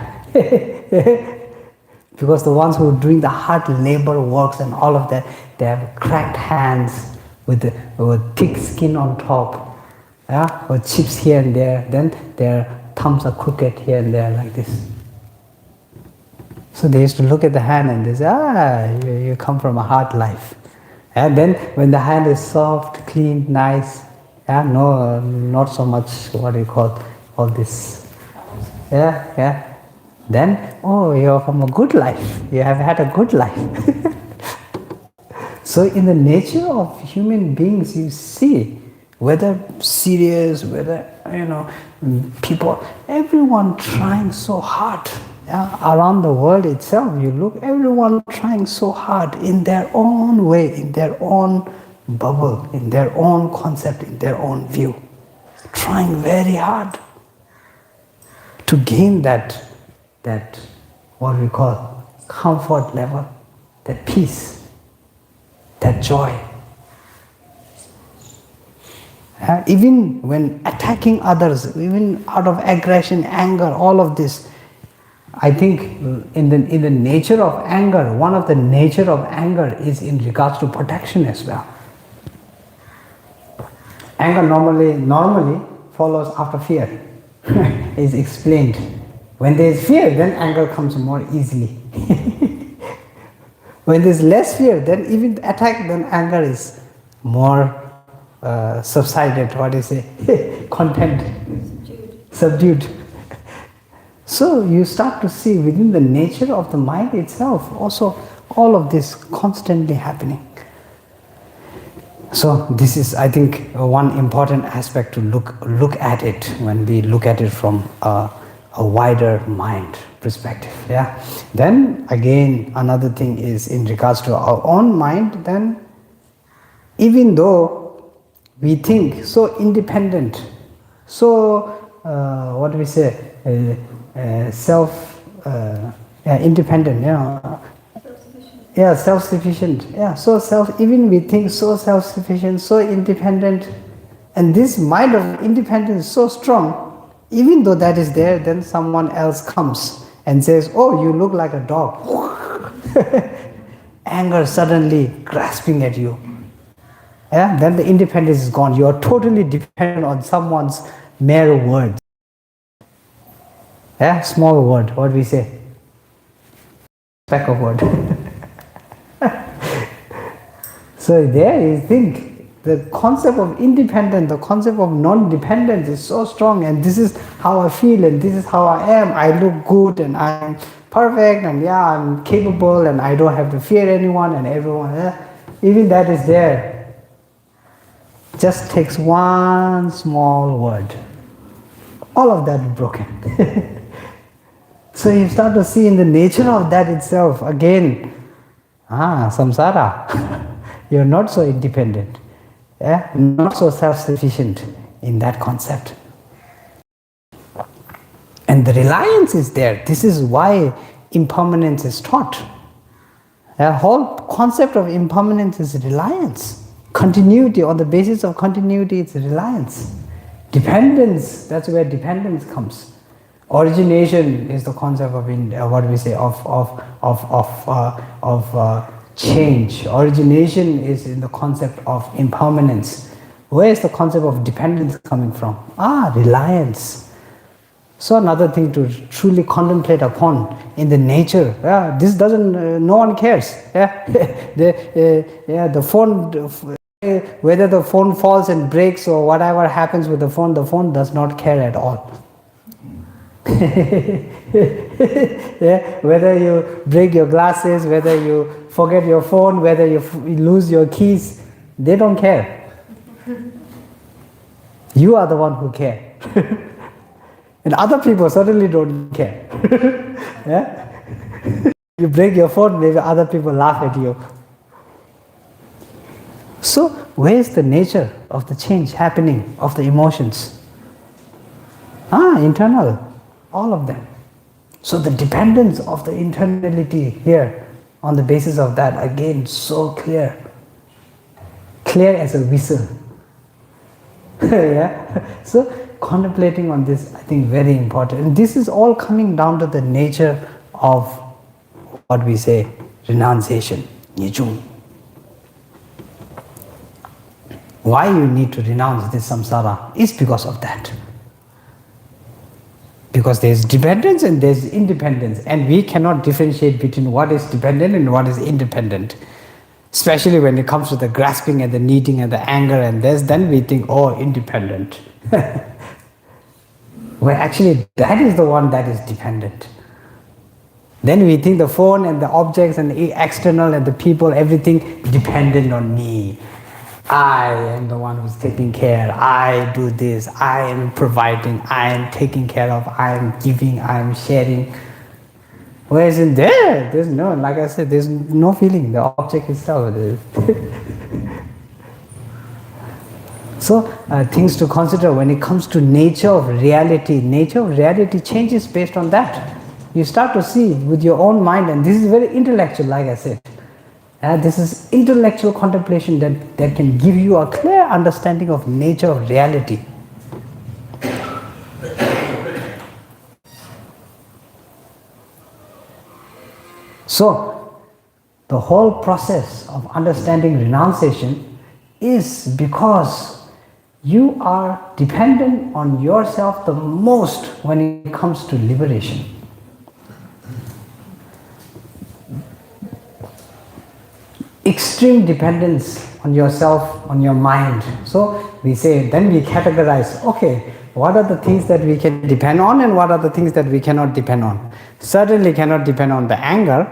Because the ones who are doing the hard labor works and all of that, they have cracked hands with thick skin on top, yeah, or chips here and there. Then their thumbs are crooked here and there like this. So they used to look at the hand and they say, you come from a hard life. And then when the hand is soft, clean, nice, yeah, no, not so much what do you call all this. Yeah. Then, you're from a good life. You have had a good life. So in the nature of human beings, you see, whether serious, whether, people, everyone trying so hard. Yeah? Around the world itself, you look, everyone trying so hard in their own way, in their own bubble, in their own concept, in their own view. Trying very hard to gain that what we call comfort level, that peace, that joy. Even when attacking others, even out of aggression, anger, all of this, I think in the nature of anger, one of the nature of anger is in regards to protection as well. Anger normally follows after fear. Is explained. When there is fear, then anger comes more easily. When there is less fear, then even the attack, then anger is more subsided. What do you say? Content. Subdued. So you start to see within the nature of the mind itself also all of this constantly happening. So this is, I think, one important aspect to look at it when we look at it from a wider mind perspective. Yeah. Then again, another thing is in regards to our own mind. Then, even though we think so independent, so what do we say, independent. Yeah, self-sufficient. Yeah, even we think so self-sufficient, so independent, and this mind of independence is so strong, even though that is there, then someone else comes and says, oh, you look like a dog. Anger suddenly grasping at you. Yeah, then the independence is gone. You are totally dependent on someone's mere words. Yeah, small word, what do we say? Speck of word. So there you think the concept of independence, the concept of non-dependence is so strong, and this is how I feel and this is how I am. I look good and I'm perfect and I'm capable and I don't have to fear anyone and everyone. Even that is there. Just takes one small word. All of that is broken. So you start to see in the nature of that itself, again, samsara. You're not so independent, not so self-sufficient in that concept. And the reliance is there. This is why impermanence is taught. The whole concept of impermanence is reliance. Continuity, on the basis of continuity, it's reliance. Dependence, that's where dependence comes. Origination is the concept of change. Origination is in the concept of impermanence. Where is the concept of dependence coming from? Reliance. So another thing to truly contemplate upon in the nature. This doesn't. No one cares. The phone. Whether the phone falls and breaks or whatever happens with the phone does not care at all. Whether you break your glasses, whether you forget your phone, whether you lose your keys, they don't care. You are the one who care. And other people certainly don't care. You break your phone, maybe other people laugh at you. So where is the nature of the change happening of the emotions? Internal. All of them. So the dependence of the internality here, on the basis of that, again, so clear. Clear as a whistle. So contemplating on this, I think, very important. And this is all coming down to the nature of what we say, renunciation. Nijung. Why you need to renounce this samsara is because of that. Because there is dependence and there is independence, and we cannot differentiate between what is dependent and what is independent. Especially when it comes to the grasping and the needing and the anger and this, then we think, oh, independent. Well, actually, that is the one that is dependent. Then we think the phone and the objects and the external and the people, everything dependent on me. I am the one who's taking care. I do this. I am providing. I am taking care of. I am giving. I am sharing. Where is it there? There's no, like I said, there's no feeling. The object itself. So things to consider when it comes to nature of reality. Nature of reality changes based on that. You start to see with your own mind, and this is very intellectual, like I said. This is intellectual contemplation that can give you a clear understanding of nature of reality. So, the whole process of understanding renunciation is because you are dependent on yourself the most when it comes to liberation. Extreme dependence on yourself, on your mind. So we say, then we categorize, okay, what are the things that we can depend on and what are the things that we cannot depend on? Certainly cannot depend on the anger.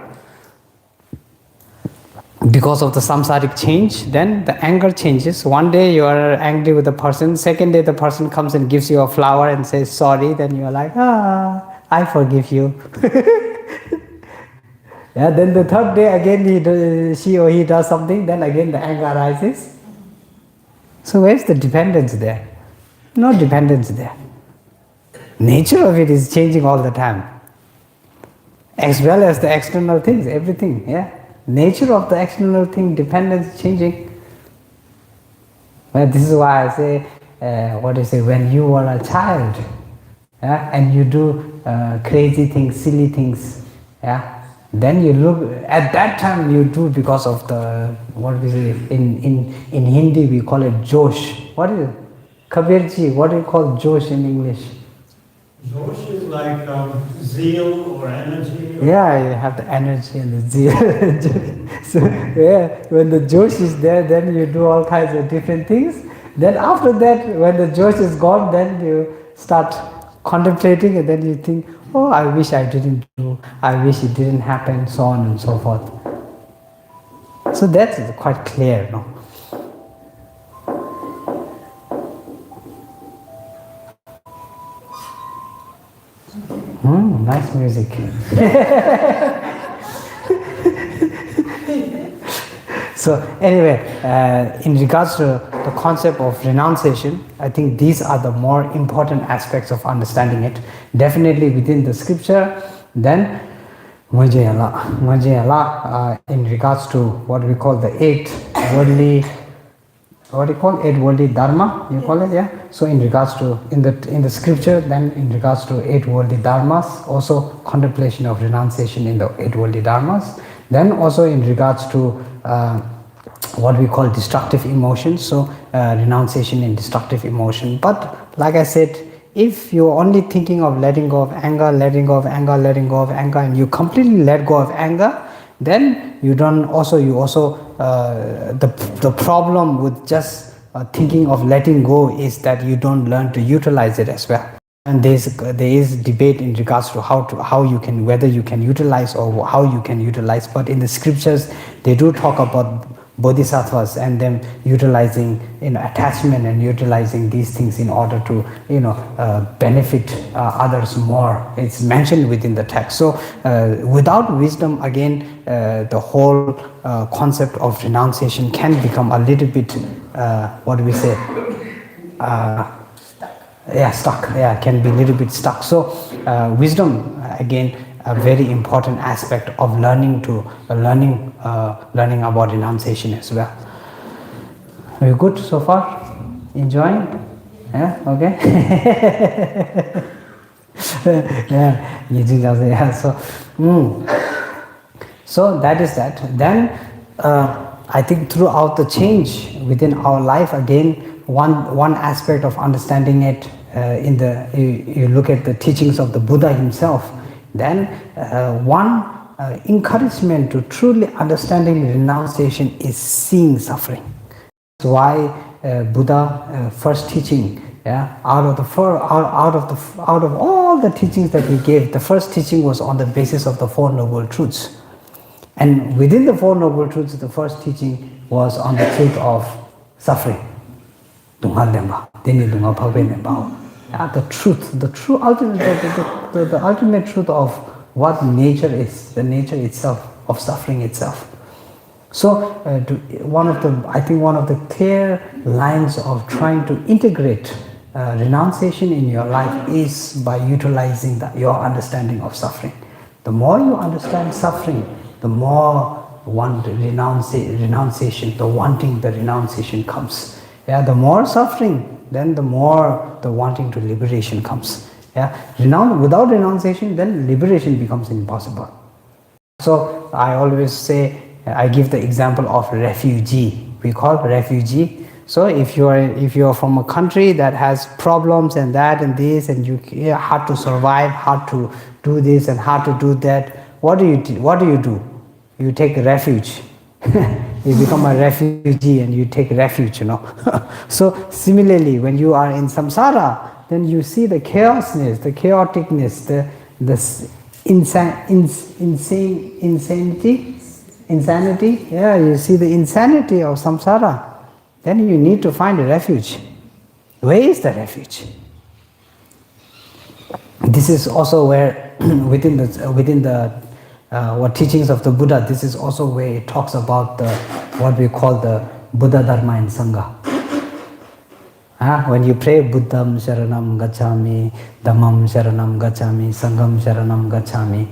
Because of the samsaric change, then the anger changes. One day you are angry with the person, second day the person comes and gives you a flower and says sorry, then you are like, I forgive you. Yeah, then the third day again she or he does something, then again the anger arises. So where's the dependence there? No dependence there. Nature of it is changing all the time. As well as the external things, everything, yeah. Nature of the external thing, dependence changing. Well, this is why I say, when you were a child, yeah, and you do crazy things, silly things, yeah, then you look, at that time you do because of the, what we say, in Hindi we call it Josh. What is it? Kabirji, what do you call Josh in English? Josh is like zeal or energy. Yeah, you have the energy and the zeal. So, yeah, when the Josh is there, then you do all kinds of different things. Then after that, when the Josh is gone, then you start contemplating and then you think, oh, I wish I didn't do, I wish it didn't happen, so on and so forth. So that's quite clear, no? Nice music. So anyway, in regards to the concept of renunciation, I think these are the more important aspects of understanding it. Definitely within the scripture, then in regards to what we call the eight worldly, eight worldly dharma, you call it, yeah? So in regards to, in the scripture, then in regards to eight worldly dharmas, also contemplation of renunciation in the eight worldly dharmas. Then also in regards to what we call destructive emotions, so renunciation in destructive emotion. But like I said, if you're only thinking of letting go of anger, and you completely let go of anger, then the problem with just thinking of letting go is that you don't learn to utilize it as well. And there is debate in regards to whether you can utilize or how you can utilize. But in the scriptures, they do talk about bodhisattvas and them utilizing attachment and utilizing these things in order to benefit others more. It's mentioned within the text. So without wisdom, again, the whole concept of renunciation can become a little bit stuck. Can be a little bit stuck. So wisdom, again, a very important aspect of learning about renunciation as well. Are you good so far? Enjoying? Yeah, okay. So that is that. Then I think throughout the change within our life, again, one aspect of understanding it you look at the teachings of the Buddha himself, then one encouragement to truly understanding renunciation is seeing suffering. That's why Buddha first teaching, out of all the teachings that he gave, the first teaching was on the basis of the Four Noble Truths. And within the Four Noble Truths, the first teaching was on the truth of suffering. The truth, the true ultimate, the ultimate truth of what nature is, the nature itself, of suffering itself. So one of the clear lines of trying to integrate renunciation in your life is by utilizing your understanding of suffering. The more you understand suffering, the more renunciation, the wanting the renunciation comes. The more suffering, then the more the wanting to liberation comes. Without renunciation, then liberation becomes impossible. So I always say, I give the example of refugee. We call refugee. So if you are from a country that has problems and that and this, and you hard to survive, hard to do this and hard to do that, what do you do? You take refuge. You become a refugee and you take refuge, So similarly, when you are in samsara, then you see the chaosness, the chaoticness, the insanity. You see the insanity of samsara. Then you need to find a refuge. Where is the refuge? This is also where within the what teachings of the Buddha, this is also where it talks about what we call the Buddha Dharma and Sangha. When you pray Buddham Sharanam Gacchami, Dhammam Sharanam Gacchami, Sangham Sharanam Gacchami,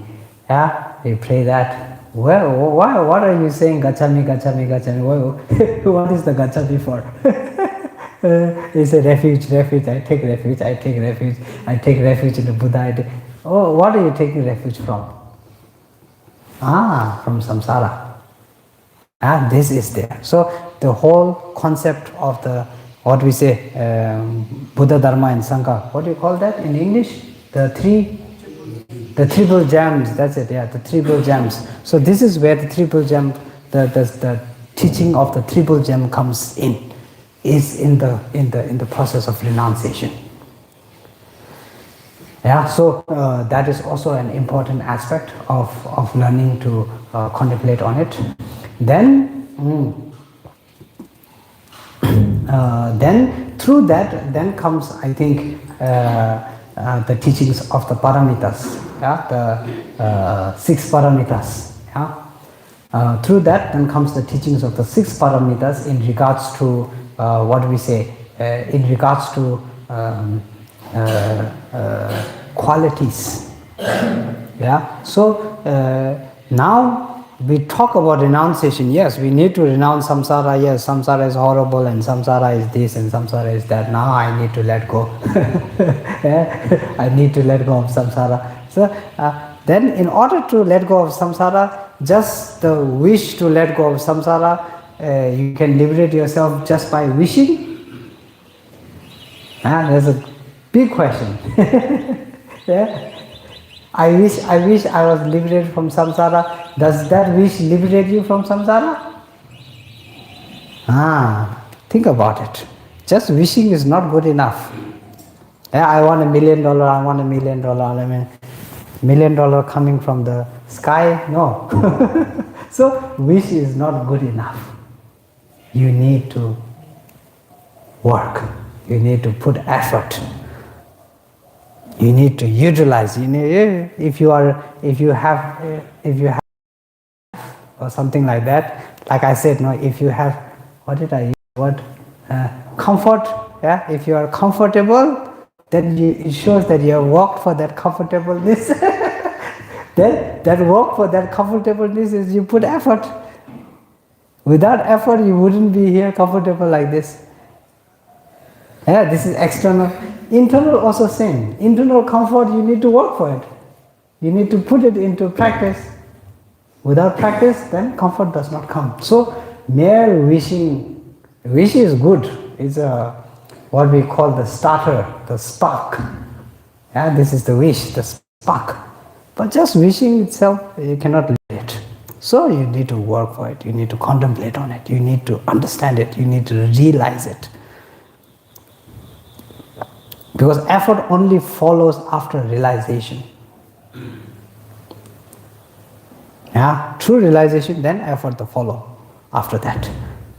you pray that. Well, what are you saying Gacchami, Gacchami, Gacchami? What is the Gacchami for? It's a refuge, I take refuge, I take refuge in the Buddha. What are you taking refuge from? From samsara. This is there. So the whole concept of what we say, Buddha, Dharma and Sangha, what do you call that in English? The triple gems, that's it, the triple gems. So this is where the triple gem, the teaching of the triple gem comes in, is in the process of renunciation. So that is also an important aspect of learning to contemplate on it. Then through that, then comes, I think, the teachings of the paramitas, the 6 paramitas. Through that, then comes the teachings of the 6 paramitas in regards to what we say, in regards to qualities. So now we talk about renunciation. Yes, we need to renounce samsara. Yes, samsara is horrible and samsara is this and samsara is that. Now I need to let go. I need to let go of samsara. So then in order to let go of samsara, just the wish to let go of samsara, you can liberate yourself just by wishing. There's a big question. I wish I was liberated from samsara. Does that wish liberate you from samsara? Think about it. Just wishing is not good enough. I want $1 million, I want $1 million. I mean, $1 million coming from the sky? No. So wish is not good enough. You need to work. You need to put effort. You need to utilize. If you have or something like that. Like I said, if you have, comfort. If you are comfortable, then it shows that you have worked for that comfortableness. Then that work for that comfortableness is you put effort. Without effort, you wouldn't be here comfortable like this. This is external. Internal also same. Internal comfort, you need to work for it. You need to put it into practice. Without practice, then comfort does not come. So mere wishing, wish is good. It's what we call the starter, the spark. Yeah, this is the wish, the spark. But just wishing itself, you cannot live it. So you need to work for it. You need to contemplate on it. You need to understand it. You need to realize it. Because effort only follows after realization. Yeah, true realization, then effort to follow after that.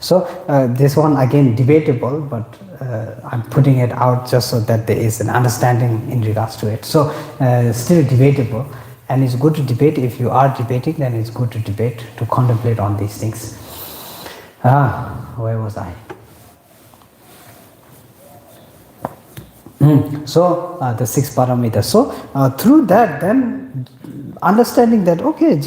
So this one again debatable, but I'm putting it out just so that there is an understanding in regards to it. So still debatable, and it's good to debate. If you are debating, then it's good to debate, to contemplate on these things. Where was I? So the 6 parameters. So through that, then understanding that, okay,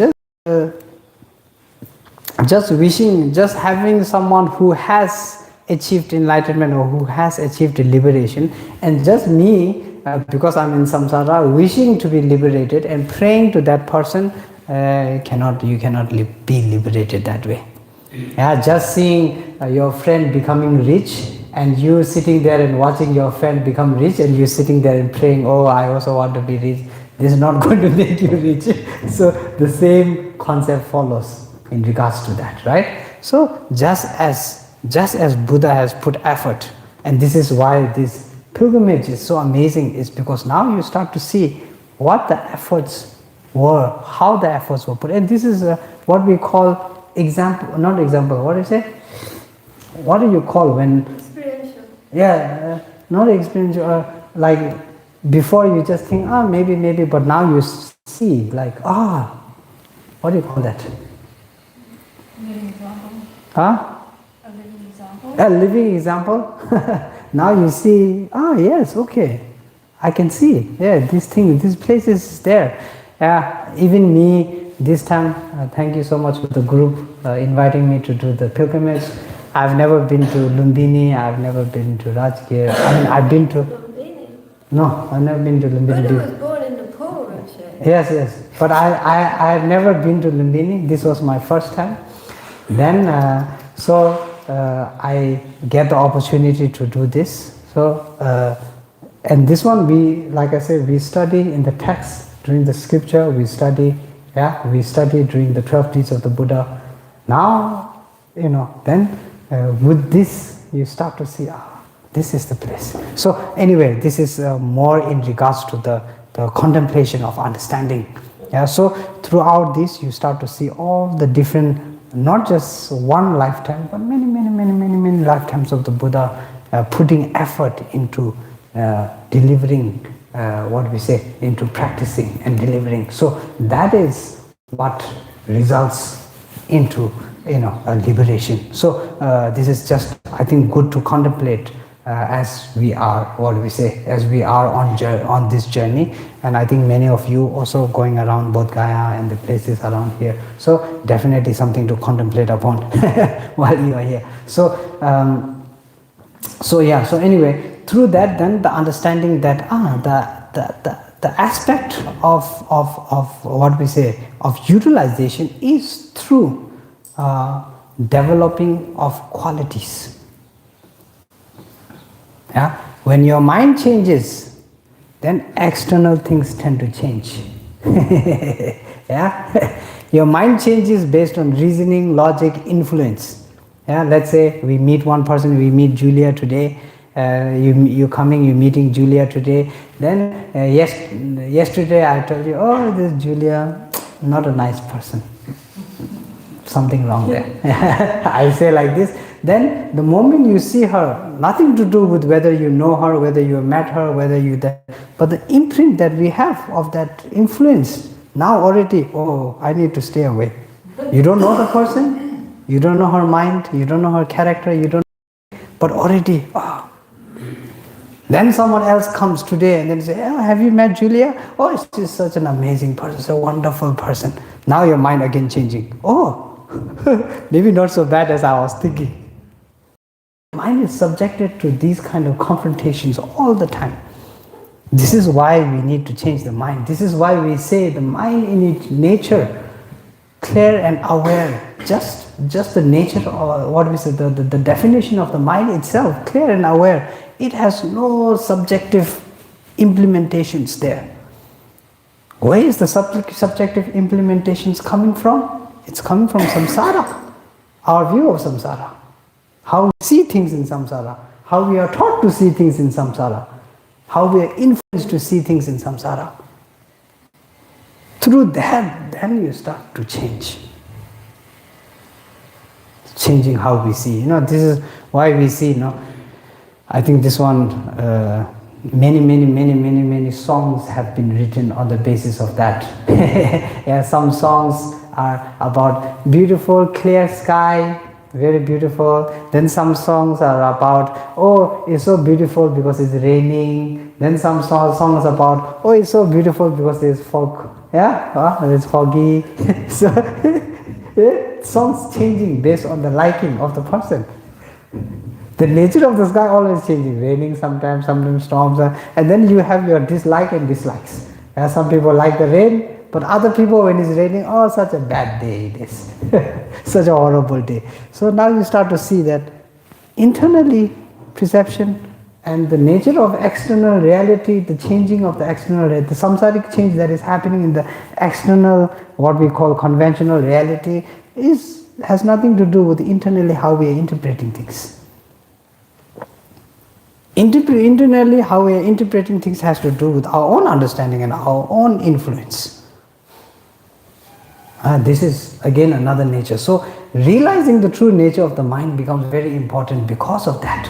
just wishing, just having someone who has achieved enlightenment or who has achieved liberation, and just me, because I'm in samsara, wishing to be liberated and praying to that person, you cannot be liberated that way. Yeah, just seeing your friend becoming rich, and you sitting there and watching your friend become rich, and you sitting there and praying, oh, I also want to be rich. This is not going to make you rich. So the same concept follows in regards to that, right? So just as Buddha has put effort, and this is why this pilgrimage is so amazing, is because now you start to see what the efforts were, how the efforts were put. And this is what we call what do you say? What do you call when? Experiential. Yeah, not experiential, like before you just think, maybe, but now you see, like, what do you call that? Living example. Huh? A living example. A living example. Now you see, yes, okay, I can see, yeah, this place is there. Even me, this time, thank you so much for the group inviting me to do the pilgrimage. I've never been to Lumbini, I've never been to Rajgir. I mean, I've been to... Lumbini? No, I've never been to Lumbini. Buddha was born in Nepal, Raja. Yes. But I've never been to Lumbini. This was my first time. Then, I get the opportunity to do this. So, and this one, like I said, we study in the text, during the scripture, we study during the 12 deeds of the Buddha. Now, then with this, you start to see, this is the place. So anyway, this is more in regards to the contemplation of understanding. Yeah, so throughout this, you start to see all the different, not just one lifetime, but many lifetimes of the Buddha putting effort into delivering, into practicing and delivering. So that is what results into a liberation. So this is just, I think, good to contemplate as we are, as we are on this journey. And I think many of you also going around Bodh Gaya and the places around here. So definitely something to contemplate upon while you are here. So anyway, through that, then the understanding that the aspect of utilization is through developing of qualities. Yeah, when your mind changes, then external things tend to change. Yeah, your mind changes based on reasoning, logic, influence. Yeah, let's say we meet one person, we meet Julia today. You're meeting Julia today. Then yesterday I told you, oh, this Julia, not a nice person. Something wrong there. I say like this. Then the moment you see her, nothing to do with whether you know her, whether you met her, but the imprint that we have of that influence, now already, I need to stay away. You don't know the person, you don't know her mind, you don't know her character, but already, Then someone else comes today and then say, have you met Julia? Oh, she's such an amazing person, so wonderful person. Now your mind again changing. Maybe not so bad as I was thinking. Mind is subjected to these kind of confrontations all the time. This is why we need to change the mind. This is why we say the mind in its nature clear and aware. Just the nature, or what we say, the definition of the mind itself, clear and aware. It has no subjective implementations there. Where is the subjective implementations coming from? It's coming from samsara, our view of samsara, how we see things in samsara, how we are taught to see things in samsara, how we are influenced to see things in samsara. Through that, then you start to change. Changing how we see. This is why we see, I think this one, many songs have been written on the basis of that. Yeah, some songs are about beautiful, clear sky, very beautiful. Then some songs are about, oh, it's so beautiful because it's raining. Then some songs about, oh, it's so beautiful because there's fog. Yeah, it's foggy. So songs changing based on the liking of the person. The nature of the sky always changing, raining sometimes storms, and then you have your dislike and dislikes. Some people like the rain, but other people, when it's raining, oh, such a bad day it is, such a horrible day. So now you start to see that internally perception and the nature of external reality, the changing of the external reality, the samsaric change that is happening in the external, what we call conventional reality, has nothing to do with internally how we are interpreting things. Internally, how we are interpreting things has to do with our own understanding and our own influence. This is again another nature. So realizing the true nature of the mind becomes very important because of that.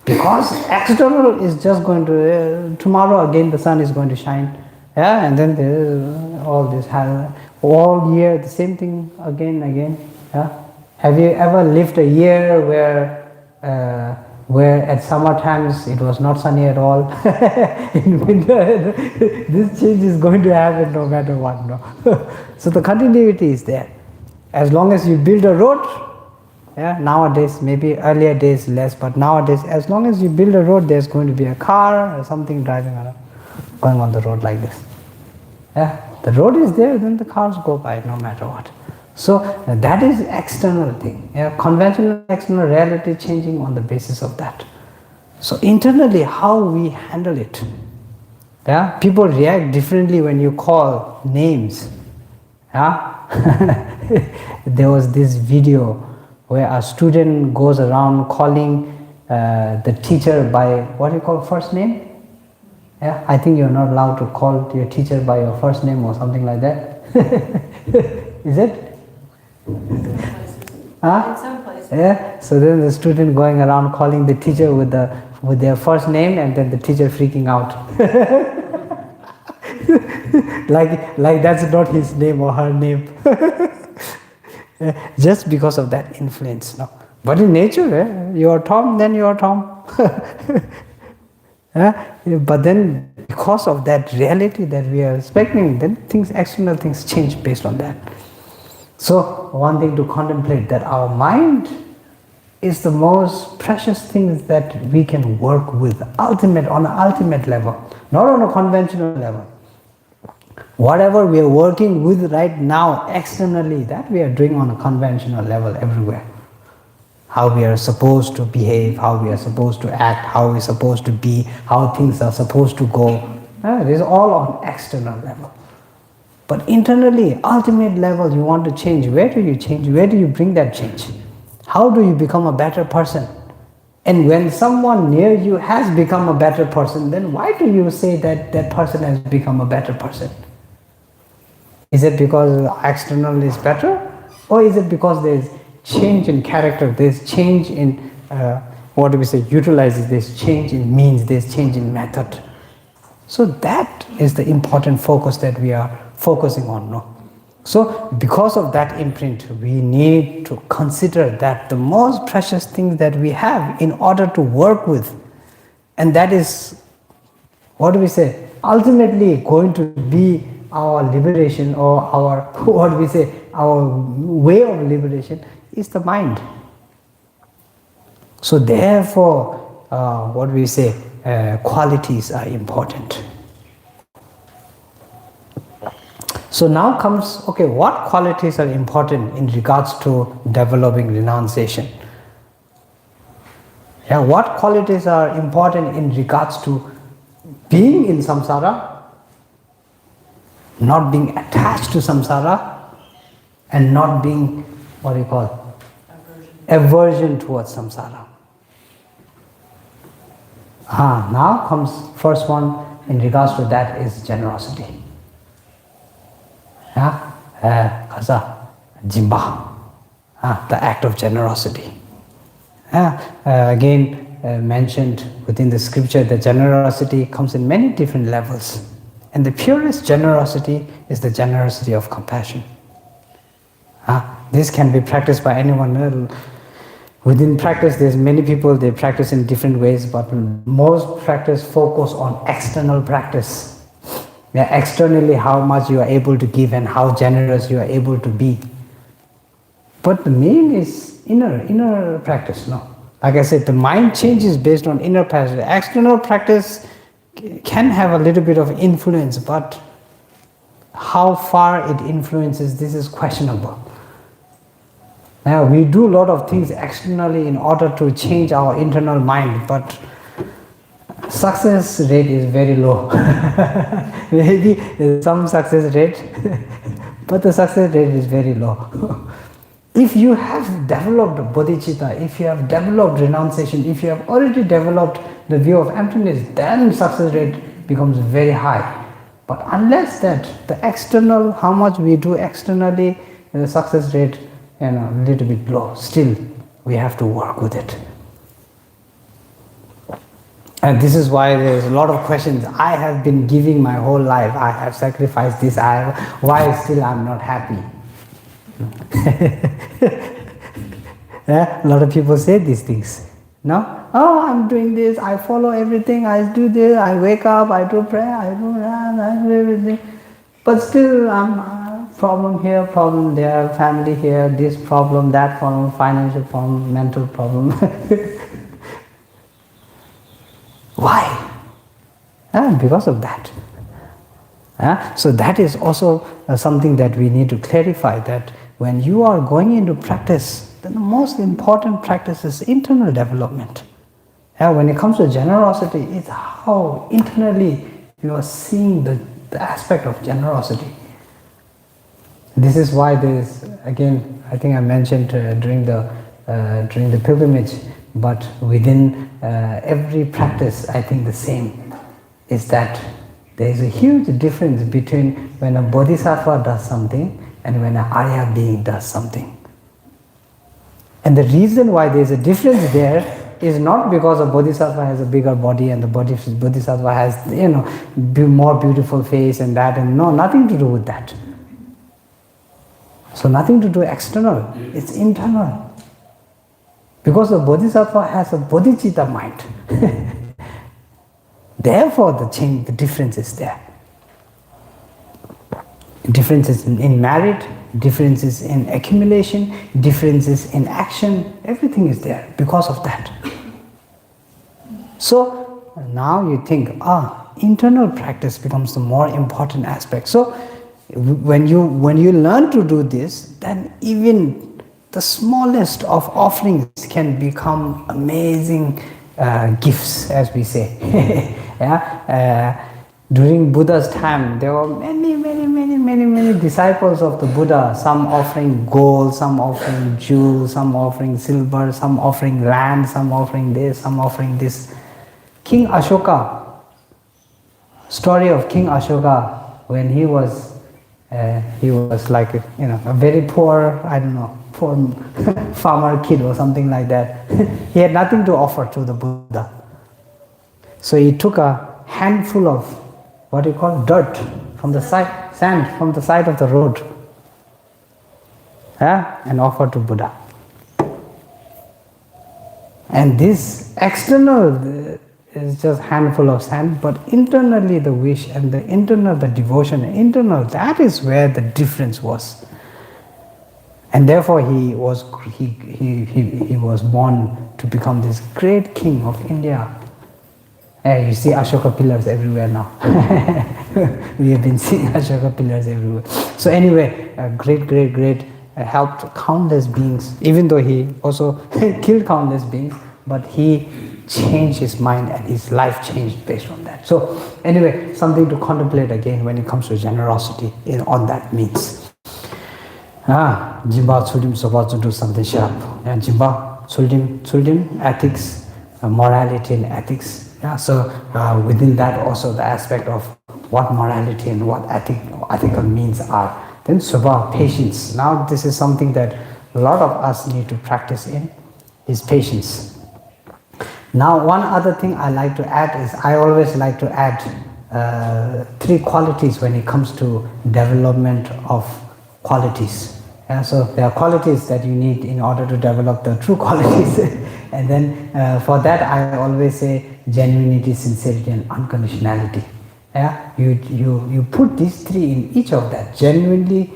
Because external is just going to, tomorrow again the sun is going to shine. Yeah, and then there is all this, all year the same thing again. Yeah. Have you ever lived a year where at summer times it was not sunny at all? In winter, this change is going to happen no matter what. No? So the continuity is there. As long as you build a road, yeah, nowadays, maybe earlier days less, but nowadays, as long as you build a road, there's going to be a car or something driving around, going on the road like this. Yeah, the road is there, then the cars go by no matter what. So that is external thing. Yeah, conventional external reality changing on the basis of that. So internally, how we handle it. Yeah, people react differently when you call names. Yeah, there was this video where a student goes around calling the teacher by, what do you call first name? Yeah, I think you're not allowed to call your teacher by your first name or something like that. Is it? Huh? In some places. Yeah. So then the student going around calling the teacher with their first name, and then the teacher freaking out. like that's not his name or her name. Just because of that influence. No. But in nature, you are Tom, then you are Tom. But then because of that reality that we are expecting, then external things change based on that. So one thing to contemplate, that our mind is the most precious thing that we can work with on an ultimate level, not on a conventional level. Whatever we are working with right now externally, that we are doing on a conventional level everywhere. How we are supposed to behave, how we are supposed to act, how we are supposed to be, how things are supposed to go. It is all on external level. But internally, ultimate level, you want to change. Where do you change? Where do you bring that change? How do you become a better person? And when someone near you has become a better person, then why do you say that that person has become a better person? Is it because external is better? Or is it because there is change in character, there is change in, utilizes, there is change in means, there is change in method? So that is the important focus that we are focusing on. No? So because of that imprint, we need to consider that the most precious thing that we have in order to work with, and that is, ultimately going to be our liberation, or our, our way of liberation, is the mind. So therefore, qualities are important. So now comes, okay, what qualities are important in regards to developing renunciation? Yeah, what qualities are important in regards to being in samsara, not being attached to samsara, and not being, what do you call, aversion towards samsara. Now comes first one in regards to that is generosity. Kasa, jimba, the act of generosity. Again mentioned within the scripture that generosity comes in many different levels. And the purest generosity is the generosity of compassion. This can be practiced by anyone. Within practice, there's many people, they practice in different ways, but most practice focus on external practice. Externally, how much you are able to give and how generous you are able to be. But the main is inner practice, no? Like I said, the mind changes based on inner practice. External practice can have a little bit of influence, but how far it influences, this is questionable. Now, we do a lot of things externally in order to change our internal mind, but success rate is very low. Maybe there's some success rate, but the success rate is very low. If you have developed bodhicitta, if you have developed renunciation, if you have already developed the view of emptiness, then success rate becomes very high. But unless that, the external, how much we do externally, the success rate, a little bit low. Still, we have to work with it. And this is why there's a lot of questions. I have been giving my whole life. I have sacrificed this. Why still I'm not happy? A lot of people say these things. No? Oh, I'm doing this. I follow everything. I do this. I wake up. I do prayer. I do that. I do everything. But still, I'm problem here, problem there, family here, this problem, that problem, financial problem, mental problem. Why? Because of that. So that is also something that we need to clarify, that when you are going into practice, then the most important practice is internal development. When it comes to generosity, it's how internally you are seeing the aspect of generosity. This is why there is, again, I think I mentioned during the pilgrimage, but within every practice, I think the same is that there is a huge difference between when a bodhisattva does something and when an Arya being does something. And the reason why there is a difference there is not because a bodhisattva has a bigger body and the bodhisattva has, more beautiful face and that, and no, nothing to do with that. So nothing to do external, it's internal. Because the bodhisattva has a bodhicitta mind. Therefore the difference is there. Differences in merit, differences in accumulation, differences in action, everything is there because of that. So now you think, internal practice becomes the more important aspect. So when you learn to do this, then even the smallest of offerings can become amazing gifts, as we say. During Buddha's time, there were many disciples of the Buddha, some offering gold, some offering jewels, some offering silver, some offering land, some offering this, some offering this. King Ashoka, story of King Ashoka, when he was like a very poor, poor farmer kid or something like that. He had nothing to offer to the Buddha. So he took a handful of what you call dirt from the side, sand from the side of the road, and offered to Buddha. And this external is just handful of sand, but internally the wish and the devotion, that is where the difference was. And therefore he was born to become this great king of India. You see Ashoka pillars everywhere now. We have been seeing Ashoka pillars everywhere. So anyway, great helped countless beings, even though he also killed countless beings, but he changed his mind and his life changed based on that. So anyway, something to contemplate again when it comes to generosity on that means. Jimba Tsuldim Soba to do something sharp. Jimba Tsuldim ethics, morality and ethics. So within that also the aspect of what morality and what ethical means are. Then Soba, patience. Now this is something that a lot of us need to practice in, is patience. Now one other thing I like to add is, I always like to add 3 qualities when it comes to development of qualities. So there are qualities that you need in order to develop the true qualities. And then for that I always say genuinity, sincerity and unconditionality. You put these 3 in each of that. Genuinely,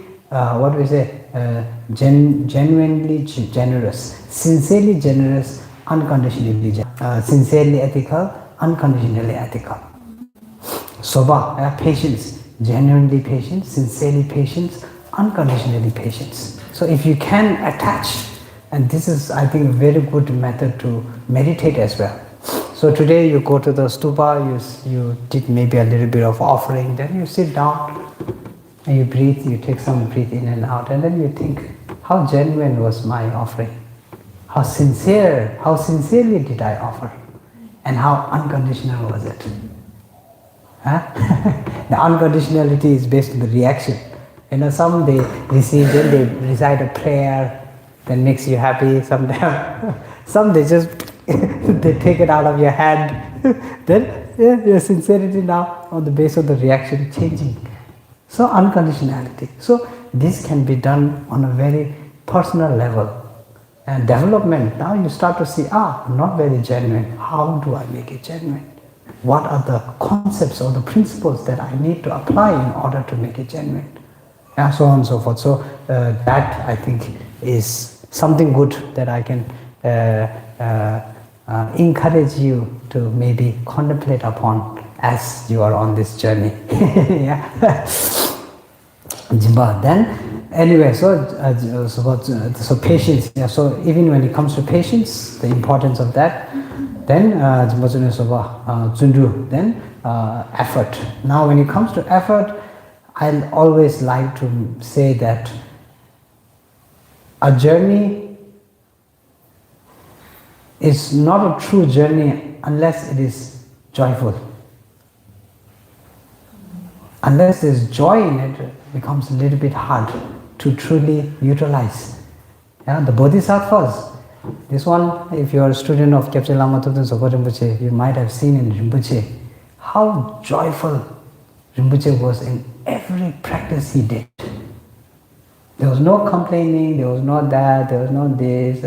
genuinely generous, sincerely generous, unconditionally generous, sincerely ethical, unconditionally ethical. Soba, patience, genuinely patient, sincerely patient, unconditionally patient. So if you can attach, and this is I think a very good method to meditate as well. So today you go to the stupa, you did maybe a little bit of offering, then you sit down and you breathe, you take some breath in and out, and then you think, how genuine was my offering? How sincerely did I offer? And how unconditional was it? The unconditionality is based on the reaction. Some they receive, then they recite a prayer, that makes you happy. Some they just they take it out of your hand. Then your sincerity now on the basis of the reaction changing. So unconditionality. So this can be done on a very personal level. And development, now you start to see, I'm not very genuine. How do I make it genuine? What are the concepts or the principles that I need to apply in order to make it genuine? And so on and so forth. So that I think is something good that I can encourage you to maybe contemplate upon as you are on this journey. Then anyway, so patience. So even when it comes to patience, the importance of that. Then then effort. Now when it comes to effort, I always like to say that a journey is not a true journey unless it is joyful. Unless there's joy in it, it becomes a little bit hard to truly utilize. The bodhisattvas, this one, if you are a student of Kyabche Lama Tsongkhapa Rinpoche, you might have seen in Rinpoche how joyful Rinpoche was in every practice he did. There was no complaining, there was no that, there was no this.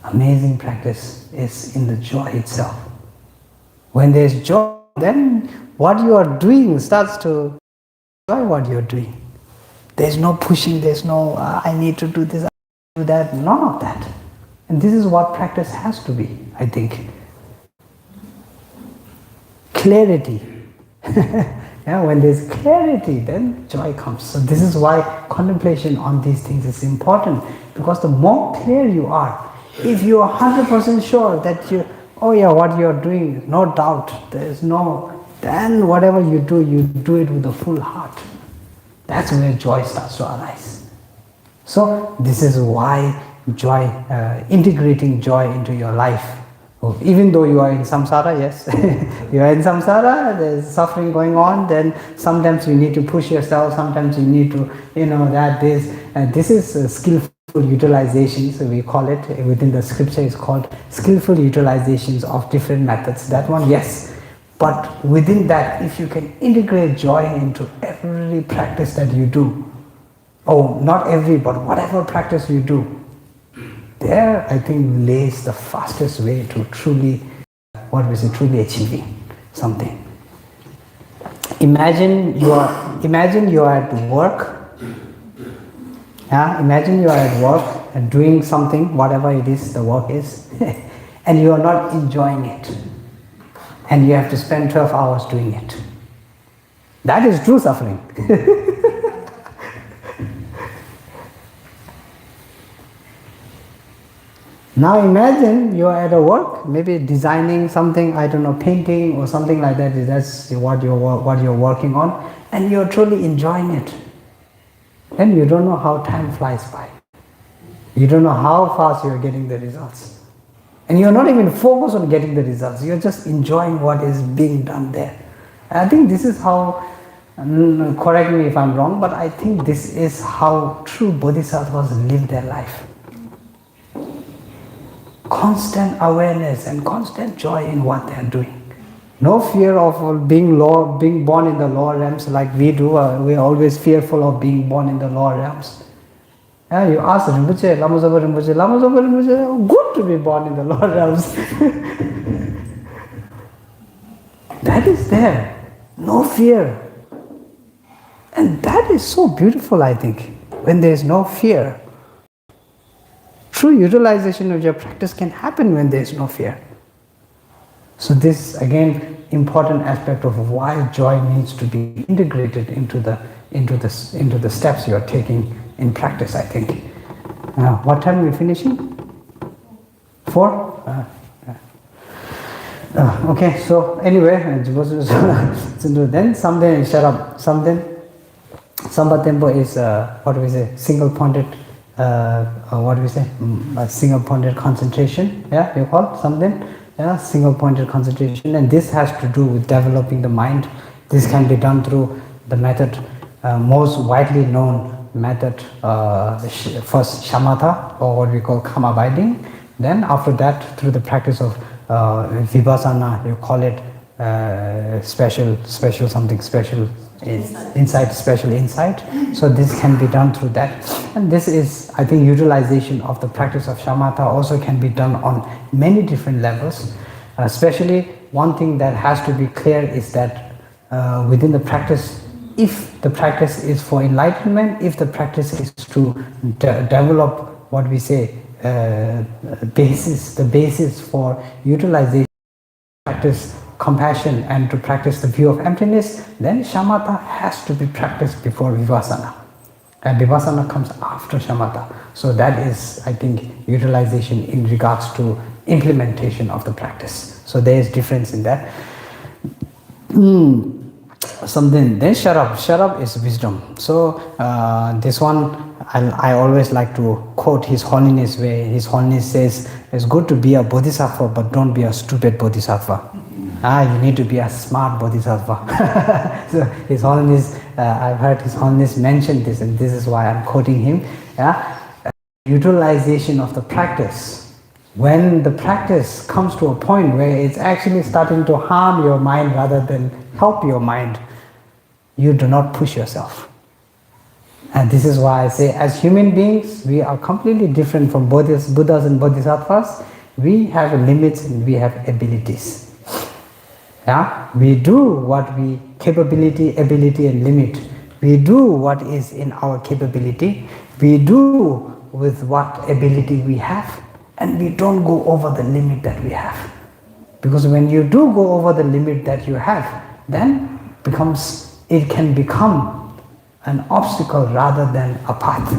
Amazing practice is in the joy itself. When there's joy, then what you are doing starts to enjoy what you're doing. There's no pushing, there's no, I need to do this, I need to do that, none of that. And this is what practice has to be, I think. Clarity. When there's clarity, then joy comes. So this is why contemplation on these things is important, because the more clear you are, if you are 100% sure that what you are doing, no doubt, then whatever you do it with a full heart. That's where joy starts to arise. So this is why joy, integrating joy into your life. Even though you are in samsara, yes, you are in samsara, there's suffering going on, then sometimes you need to push yourself, sometimes you need to, this is skillful utilization, so we call it, within the scripture is called skillful utilizations of different methods. That one, yes. But within that, if you can integrate joy into every practice that you do, not every, but whatever practice you do, there I think lays the fastest way to truly achieving something. Imagine you are at work. Imagine you are at work and doing something, whatever it is the work is, and you are not enjoying it, and you have to spend 12 hours doing it. That is true suffering. Now imagine you are at a work, maybe designing something, I don't know, painting or something like that. That's what you're working on, and you're truly enjoying it. Then you don't know how time flies by. You don't know how fast you're getting the results. And you're not even focused on getting the results. You're just enjoying what is being done there. I think this is how, correct me if I'm wrong, but I think this is how true bodhisattvas live their life. Constant awareness and constant joy in what they are doing. No fear of being born in the lower realms like we do. We are always fearful of being born in the lower realms. You ask Rinpoche, Lama Zopa Rinpoche, good to be born in the lower realms. That is there. No fear. And that is so beautiful, I think, when there is no fear. True utilization of your practice can happen when there is no fear. So this, again, important aspect of why joy needs to be integrated into the steps you are taking in practice, I think. What time are we finishing? 4? Okay, so anyway, then something shut up. Samba tempo is what do we say? Single pointed. What do we say? A single pointed concentration. Yeah, you call something. Yeah, single pointed concentration, and this has to do with developing the mind. This can be done through the method, most widely known method, first shamatha, or what we call calm abiding. Then after that, through the practice of vipassana, you call it special insight. So this can be done through that, and this is, I think, utilization of the practice of shamatha also can be done on many different levels. Especially one thing that has to be clear is that within the practice, if the practice is for enlightenment, if the practice is to develop what we say the basis for utilization, practice compassion and to practice the view of emptiness, then shamatha has to be practiced before vipassana. And vipassana comes after shamatha. So that is, I think, utilization in regards to implementation of the practice. So there is difference in that. Something, then sharab is wisdom. So this one, I always like to quote His Holiness, where His Holiness says, it's good to be a bodhisattva, but don't be a stupid bodhisattva. You need to be a smart bodhisattva. So His Holiness, I've heard His Holiness mention this, and this is why I'm quoting him. Utilization of the practice. When the practice comes to a point where it's actually starting to harm your mind rather than help your mind, you do not push yourself. And this is why I say, as human beings, we are completely different from Buddhas and Bodhisattvas. We have limits and we have abilities. We do what we capability, ability and limit. We do what is in our capability. We do with what ability we have, and we don't go over the limit that we have. Because when you do go over the limit that you have, then it can become an obstacle rather than a path.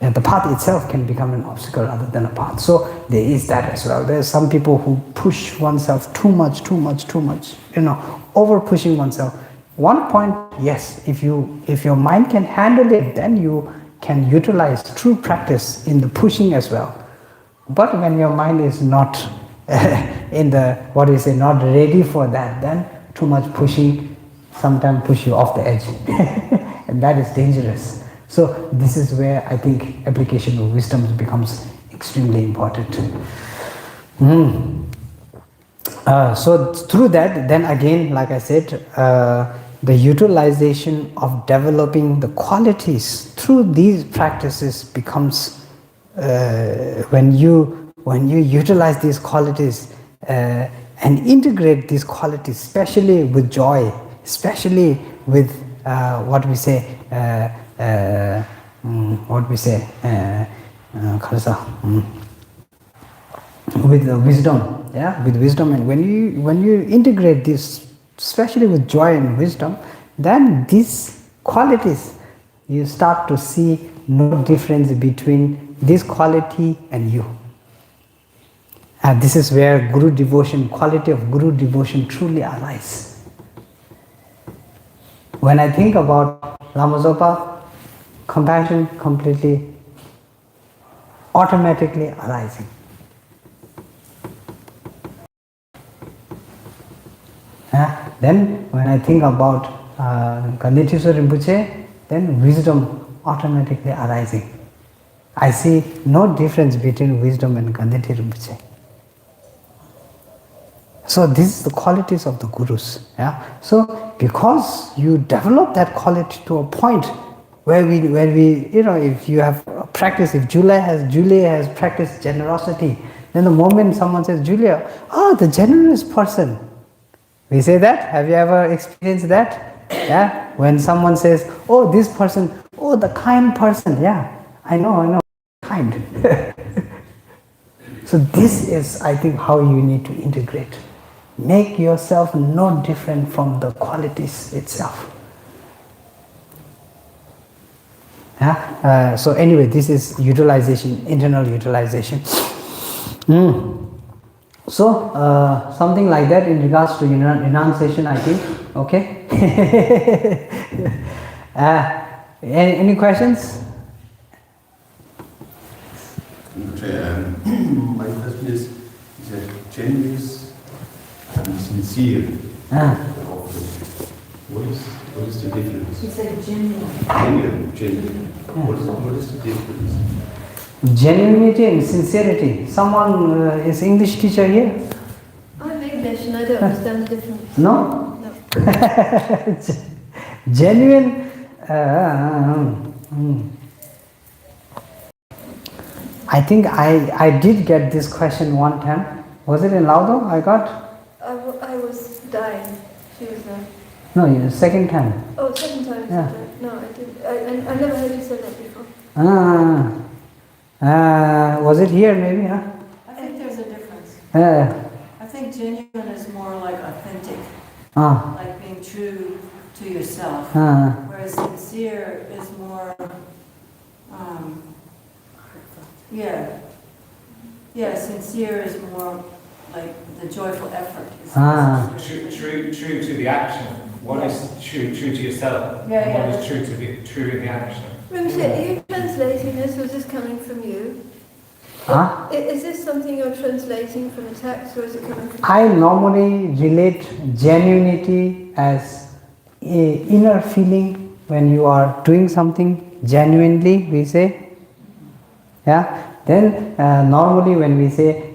And the path itself can become an obstacle rather than a path. So there is that as well. There are some people who push oneself too much, over pushing oneself. One point, yes, if your mind can handle it, then you can utilize true practice in the pushing as well. But when your mind is not not ready for that, then too much pushing sometimes push you off the edge. And that is dangerous. So this is where I think application of wisdom becomes extremely important. So through that, then again, like I said, the utilization of developing the qualities through these practices becomes when you utilize these qualities and integrate these qualities, especially with joy, especially with with wisdom, yeah, with wisdom. And when you integrate this, especially with joy and wisdom, then these qualities, you start to see no difference between this quality and you. And this is where Guru devotion, quality of Guru devotion truly arises. When I think about Lama Zopa, compassion completely, automatically arising. Then when I think about Gandhiteswar Rinpoche, then wisdom automatically arising. I see no difference between wisdom and Gandhiti Rinpoche. So these are the qualities of the Gurus. Yeah? So because you develop that quality to a point where we, if you have practiced, if Julia has practiced generosity, then the moment someone says, Julia, the generous person. We say that? Have you ever experienced that? Yeah? When someone says, oh, this person, oh, the kind person. Yeah, I know, kind. So this is, I think, how you need to integrate. Make yourself no different from the qualities itself. Yeah? So anyway, this is utilization, internal utilization. So something like that in regards to enunciation, I think. Okay. Any questions? My question is that genuine and sincere. What is the difference? He said genuine. Genuine. What is the difference? Genuinity and sincerity. Someone is English teacher here? I'm English and I don't understand the difference. No? No. Genuine. I think I did get this question one time. Was it in Laudo? I got? I was dying. She was there. No, the second time. Oh, second time. Yeah. No, I didn't. I never heard you say that before. Was it here maybe? Huh? I think there's a difference. I think genuine is more like authentic, Ah. like being true to yourself, Ah. whereas sincere is more, sincere is more like the joyful effort. Ah. True to the action. One is true to yourself. Yeah, One is true in the action. Rinpoche, are you translating this or is this coming from you? Huh? Is this something you're translating from a text or is it coming from I normally relate genuinity as a inner feeling when you are doing something genuinely, we say. Yeah. Then normally when we say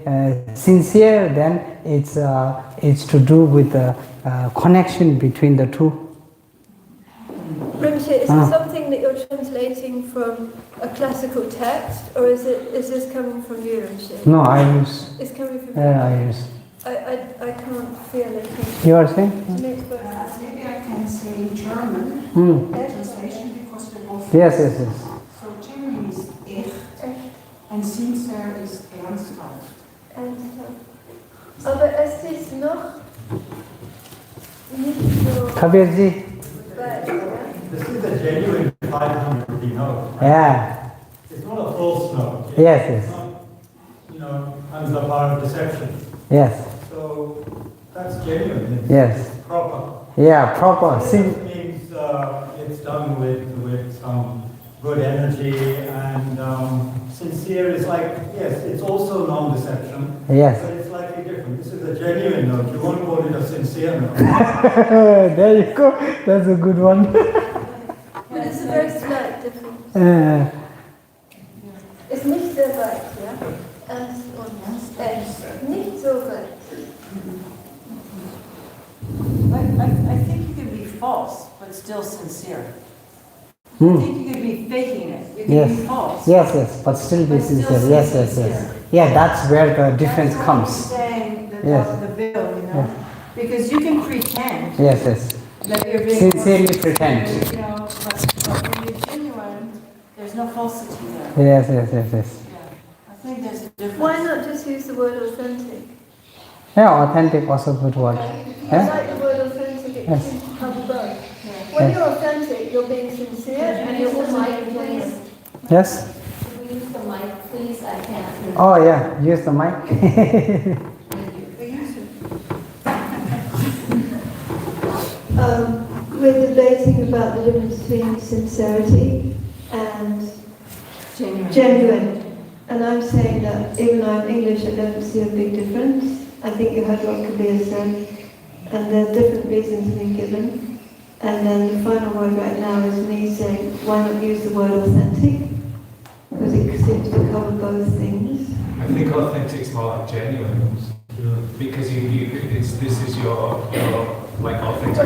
sincere, then it's to do with the connection between the two. Rinpoche, is it something that you're translating from a classical text, or is this coming from you, Rinpoche? No, I use. It's coming from you. I use. I can't feel it. You are saying? Makes both. Maybe I can say in German, translation, because they're both. Yes. So genuine is echt, and sincere is ernsthaft. Aber es ist noch nicht so Kabirji. weit, This is a genuine 500 note. Yeah. It's not a false note. Yes. It's not, under the power of deception. Yes. So that's genuine. It's Yes. proper. Yeah, proper. It means it's done with some good energy, and sincere is like, yes, it's also non-deception. Yes. But it's slightly different. This is a genuine note. You won't call it a sincere note. There you go. That's a good one. but it's a very slight difference. It's nicht sehr weit, ja? Ernst und echt. Nicht so weit. I think you can be false, but still sincere. I think you can be faking it. You can be false. Yes, but still be But still sincere. Yes. sincere. Yeah, that's where the difference That's comes. what I'm saying that Yes. the veil, because you can pretend Yes. that you're being Sincerely pretend. but when you're genuine, there's no falsity there. Yes. Yeah, I think there's a difference. Why not just use the the word authentic. Yeah, authentic also good word. I Yeah? like the word authentic, it Yes. can cover both. When Yes. you're authentic, you're being sincere and you're also being genuine. Yes? Can we use the mic, please? I can't. Oh yeah, use the mic. We're debating about the difference between sincerity and genuine. And I'm saying that even though I'm English, I don't see a big difference. I think you heard what Kabir said, and there are different reasons being given. And then the final word right now is me saying, why not use the word authentic? Because it seems to cover both things. I think authentic is more like genuine. Because this is your like authentic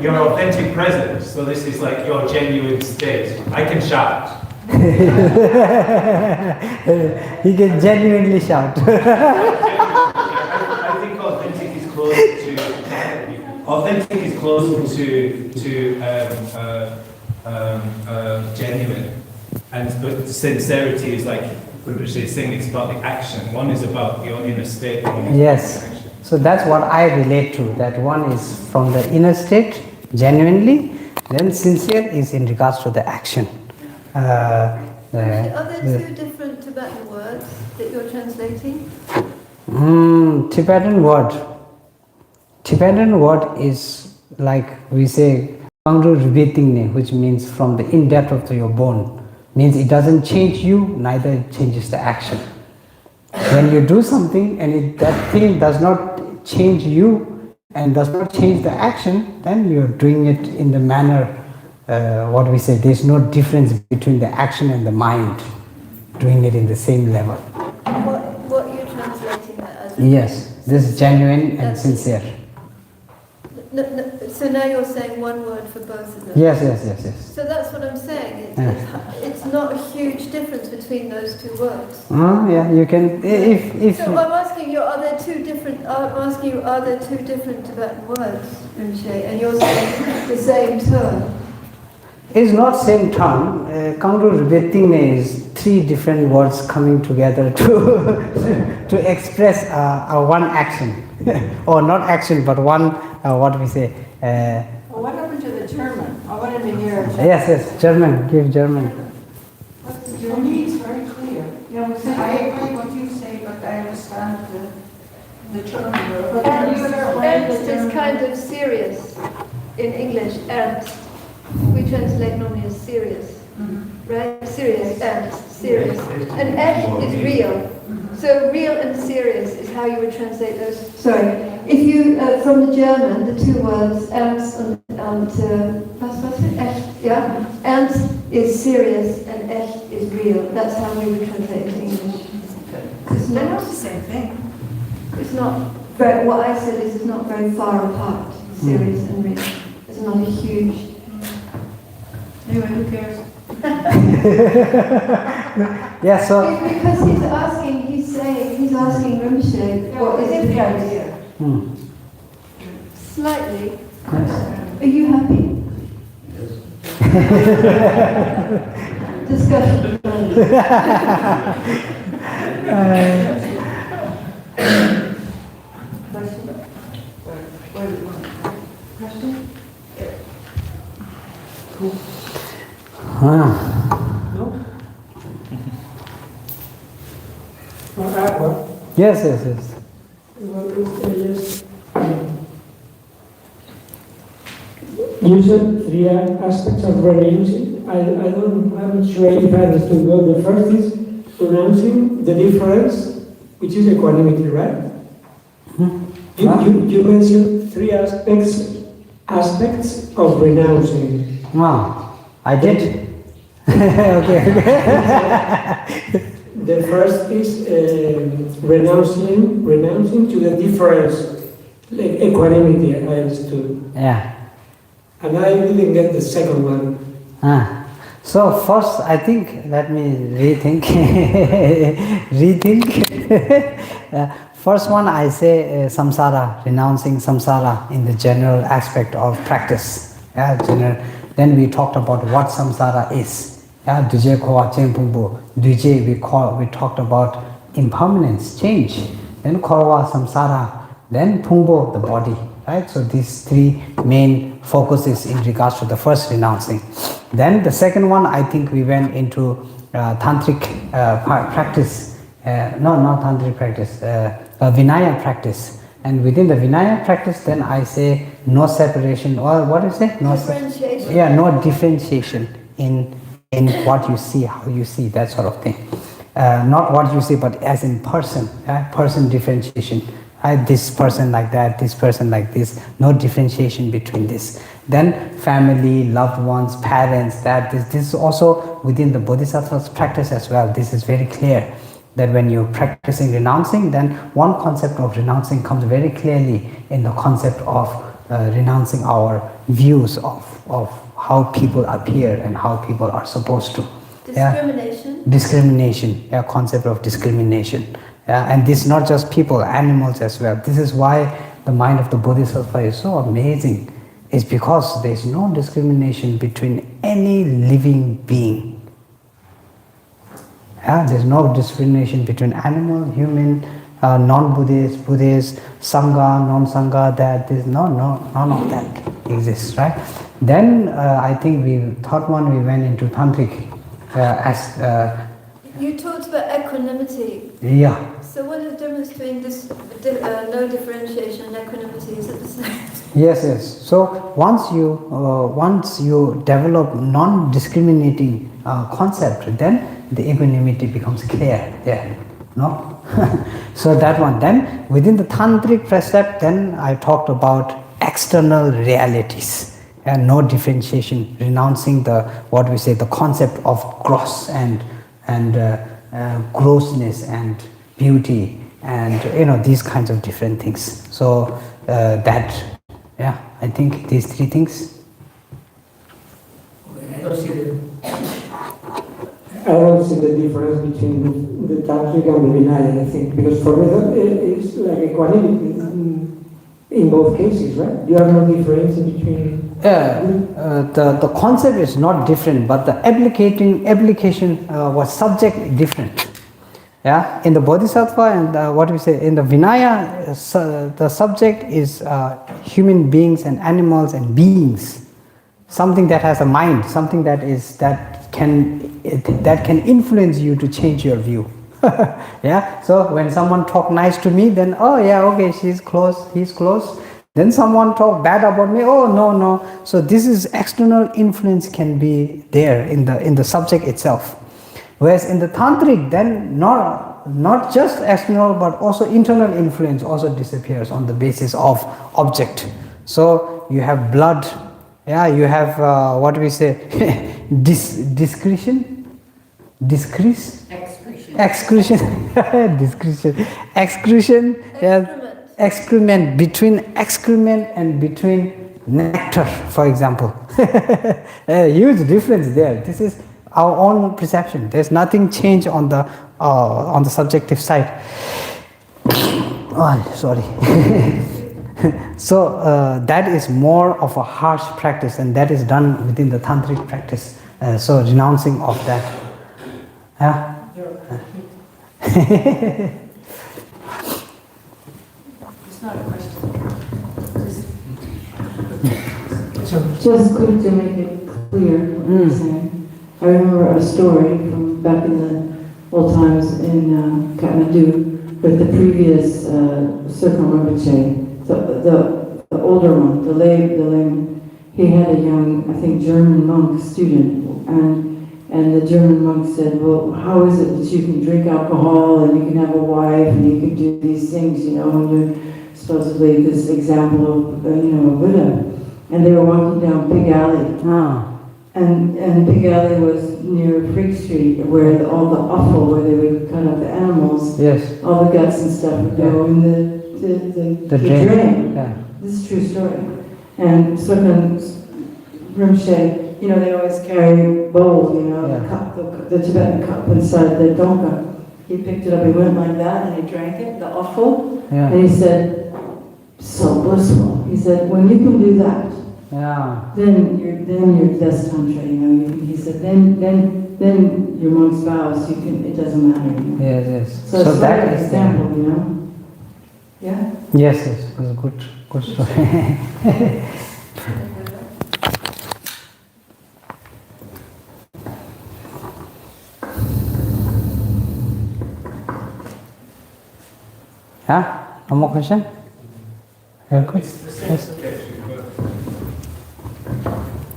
your authentic presence. So this is like your genuine state. I can shout. He can genuinely shout. I think authentic is closer to authentic is closer to genuine, but sincerity is like Rinpoche is saying it's about the action. One is about your inner state. One is Yes. about the action. So that's what I relate to. That one is from the inner state, genuinely. Then sincere is in regards to the action. Are there two different Tibetan words that you're translating? Tibetan word. Tibetan word is like we say, Pangru Ribetingne, which means from the in-depth of your bone. Means it doesn't change you, neither it changes the action. When you do something and that thing does not change you and does not change the action, then you're doing it in the manner, what we say, there's no difference between the action and the mind, doing it in the same level. What are you translating that as? Yes, this is genuine and sincere. No, so now you're saying one word for both of them? Yes. So that's what I'm saying. It's not a huge difference between those two words. Yeah, you can, if So I'm asking you, are there two different Tibetan words, Rinpoche, and you're saying the same term? It's not same term. Kangru Ribetingne is three different words coming together to express one action. Or not action, but one, what we say. Well, what happened to the German? I wanted to hear. Yes, German, give German. For me, it's very clear. I agree what you say, but I understand the German word. Ernst is kind of serious in English, Ernst. We translate normally as serious, right? Serious, Ernst, serious. And echt is real. So real and serious is how you would translate those. Sorry, if you, from the German, the two words, ernst and was it? Echt, yeah? Ernst is serious and echt is real. That's how we would translate it in English. They're not the same thing. It's not very, what I said is it's not very far apart, serious and real. It's not a huge. Anyway, who cares? Yeah, so. Because he's asking Rinpoche, what is the difference? Slightly. Are you happy? Discussion. Question? No? Yes. You said three aspects of renouncing. I'm not sure if I understood well. The first is renouncing the difference, which is equanimity, right? You mentioned three aspects of renouncing. Wow, I did. Okay. The first is renouncing to the difference, like equanimity, I understood. Yeah. And I didn't get the second one. So first, I think, let me rethink. First one, I say samsara, renouncing samsara in the general aspect of practice. Then we talked about what samsara is. We talked about impermanence, change. Then Korwa, samsara, then Pungbo, the body. Right? So these three main focuses in regards to the first renouncing. Then the second one, I think we went into tantric practice. No, not tantric practice, Vinaya practice. And within the Vinaya practice, then I say no separation, or what is it? No differentiation. No differentiation in what you see, how you see, that sort of thing. Not what you see, but as in person, person differentiation. This person like that, this person like this, no differentiation between this. Then family, loved ones, parents, this is also within the Bodhisattva's practice as well. This is very clear that when you're practicing renouncing, then one concept of renouncing comes very clearly in the concept of renouncing our views of how people appear and how people are supposed to. Discrimination. Discrimination, concept of discrimination. And this is not just people, animals as well. This is why the mind of the Bodhisattva is so amazing. It's because there is no discrimination between any living being. There's no discrimination between animal, human, non-Buddhist, Buddhist, Sangha, non-Sangha, there's none of that exists, right? Then I think third one we went into Tantric You talked about equanimity. Yeah. So what is the difference between this no differentiation and equanimity? Is it the same? Yes. So once you develop non-discriminating concept, then the equanimity becomes clear there. No? So that one. Then within the tantric precept, then I talked about external realities and no differentiation, renouncing the concept of gross and grossness and beauty and these kinds of different things. So I think these three things. I don't see the difference between the tantric and the Vinaya, I think, because for me it's like equanimity in both cases, right? You have no difference in between. The concept is not different, but the application was subject different. In the Bodhisattva and in the Vinaya, the subject is human beings and animals and beings, something that has a mind, something that can influence you to change your view. So when someone talk nice to me, then okay, she's close, he's close. Then someone talk bad about me, no. So this is external influence can be there in the subject itself. Whereas in the tantric, then not just external but also internal influence also disappears on the basis of object. So you have blood, you have discretion, excrement, between excrement and between nectar, for example. A huge difference there. This is our own perception. There's nothing changed on the subjective side. Sorry. So that is more of a harsh practice, and that is done within the tantric practice. So renouncing of that. It's not a question. Just quick to make it clear what you're saying. I remember a story from back in the old times in Kathmandu with the previous Charok Lama Rinpoche, the older one, the layman. He had a young, I think, German monk student, and the German monk said, well, how is it that you can drink alcohol and you can have a wife and you can do these things, and you're supposedly this example of, a Buddha. And they were walking down Big Alley. And Big Alley was near Freak Street, where all the offal, where they would cut up the animals, all the guts and stuff would go in the drain. This is a true story. And Tsongkhapa Rinpoche, they always carry bowls, the cup, the Tibetan cup inside the donka. He picked it up, he went like that, and he drank it, the offal, and he said, so blissful. He said, when you can do that, then you're that's tantra, He said, then then your monk spouse, you can, it doesn't matter anymore. Yes, yes. So, it's that like an is example, you know? Yeah? Yes, yes. It's a good story. Yeah? No more question? Very good. Yes.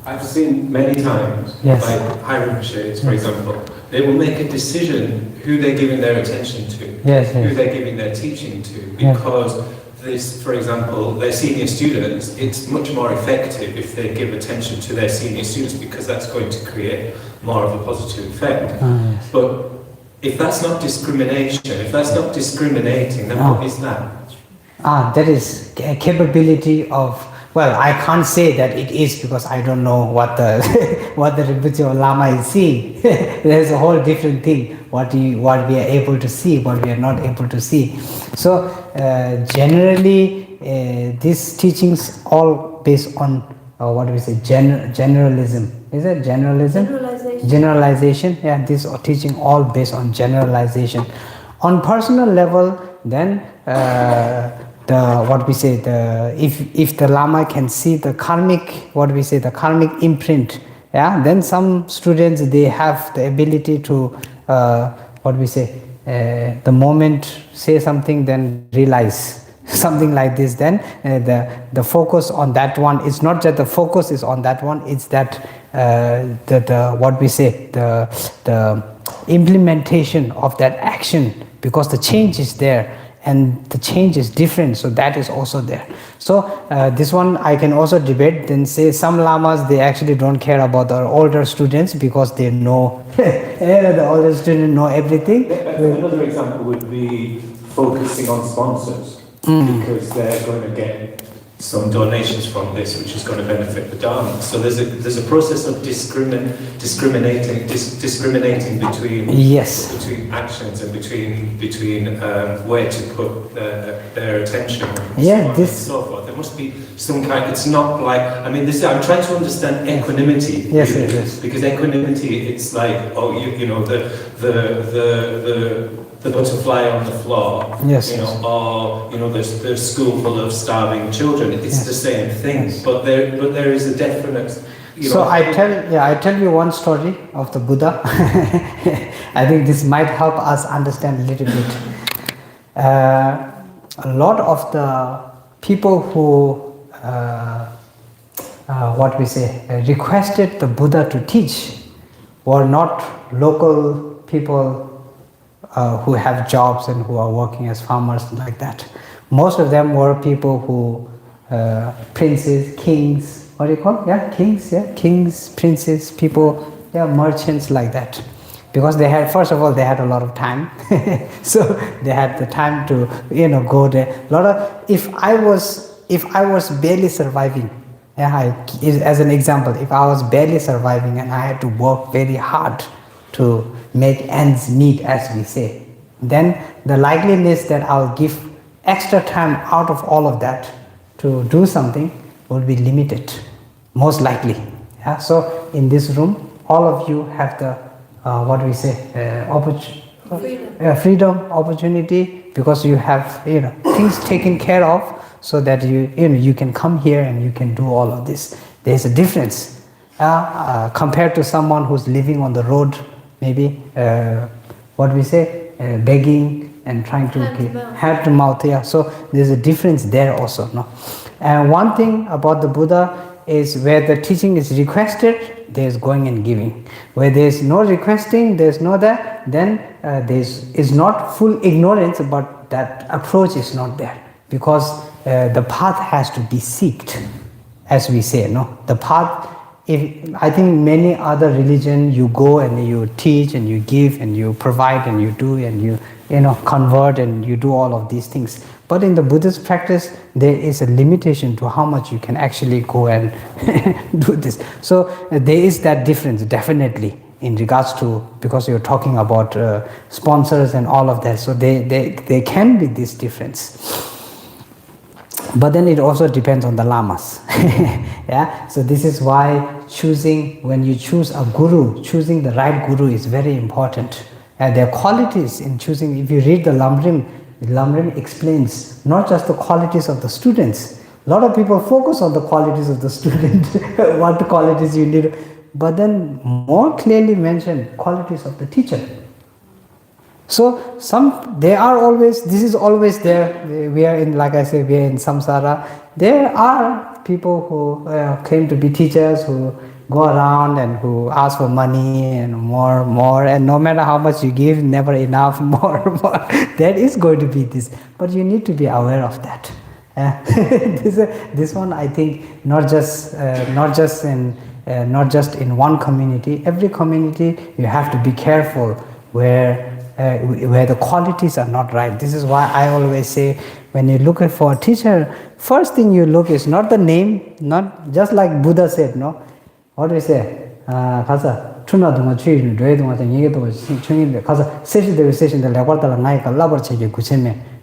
I've seen many times, Yes. like high Rinpoches, for example, they will make a decision who they're giving their attention to, Yes, who yes. they're giving their teaching to, Yes. because this, for example, their senior students, it's much more effective if they give attention to their senior students because that's going to create more of a positive effect. Yes. But if that's not discrimination, if that's not discriminating, then what is that? That is a capability of, well, I can't say that it is because I don't know what the what the Rinpoche or Lama is seeing. There's a whole different thing, what we are able to see, what we are not able to see. So generally these teachings all based on what do we say, generalism. Is it generalism? Generalization. Generalization, yeah, this teaching all based on generalization. On personal level, then if the Lama can see the karmic, the karmic imprint, yeah, then some students, they have the ability to the moment say something, then realize something like this, then the focus on that one, it's not that the focus is on that one, it's that the implementation of that action, because the change is there and the change is different, so that is also there. So this one I can also debate, then say some lamas, they actually don't care about the older students because they know the older students know everything. Another example would be focusing on sponsors, because they're going to get some donations from this, which is going to benefit the Dharma. So there's a process of discriminating between between actions and between where to put their attention. And so forth. There must be some kind. It's not like, I mean, this. I'm trying to understand equanimity. Yes, really, yes. Because equanimity, it's like, oh, you know, the butterfly on the floor, yes, you know, or you know, there's a school full of starving children. It's the same thing, but there is a definite. So I tell you one story of the Buddha. I think this might help us understand a little bit. A lot of the people who requested the Buddha to teach were not local people who have jobs and who are working as farmers like that. Most of them were people who, princes, kings, what do you call? Yeah, kings, yeah, kings, princes, people, yeah, merchants like that. Because they had, first of all, they had a lot of time, so they had the time to, go there. If I was barely surviving, as an example, if I was barely surviving and I had to work very hard to make ends meet, as we say, then the likeliness that I'll give extra time out of all of that to do something will be limited, most likely. Yeah? So in this room, all of you have the freedom, opportunity, because you have things taken care of, so that you can come here and you can do all of this. There's a difference compared to someone who's living on the road, maybe begging and trying to hand to mouth. Yeah, so there's a difference there also. No, and one thing about the Buddha is where the teaching is requested, there's going and giving. Where there's no requesting, there's no that, then is not full ignorance, but that approach is not there, because the path has to be sought, as we say. No, the path. I think many other religion, you go and you teach and you give and you provide and you do and you convert and you do all of these things. But in the Buddhist practice, there is a limitation to how much you can actually go and do this. So there is that difference, definitely, in regards to, because you're talking about sponsors and all of that. So there can be this difference. But then it also depends on the lamas. Yeah. So this is why choosing, when you choose a guru, choosing the right guru is very important. And there are qualities in choosing. If you read the Lamrim explains not just the qualities of the students. A lot of people focus on the qualities of the student, what qualities you need, but then more clearly mention qualities of the teacher. So they are always, this is always there. We are in, like I say, we are in samsara. There are people who claim to be teachers, who go around and who ask for money and more, and no matter how much you give, never enough, more. There is going to be this, but you need to be aware of that. This one, I think, not just in one community. Every community, you have to be careful where the qualities are not right. This is why I always say, when you look for a teacher, first thing you look is not the name, not just like Buddha said, no. What do we say?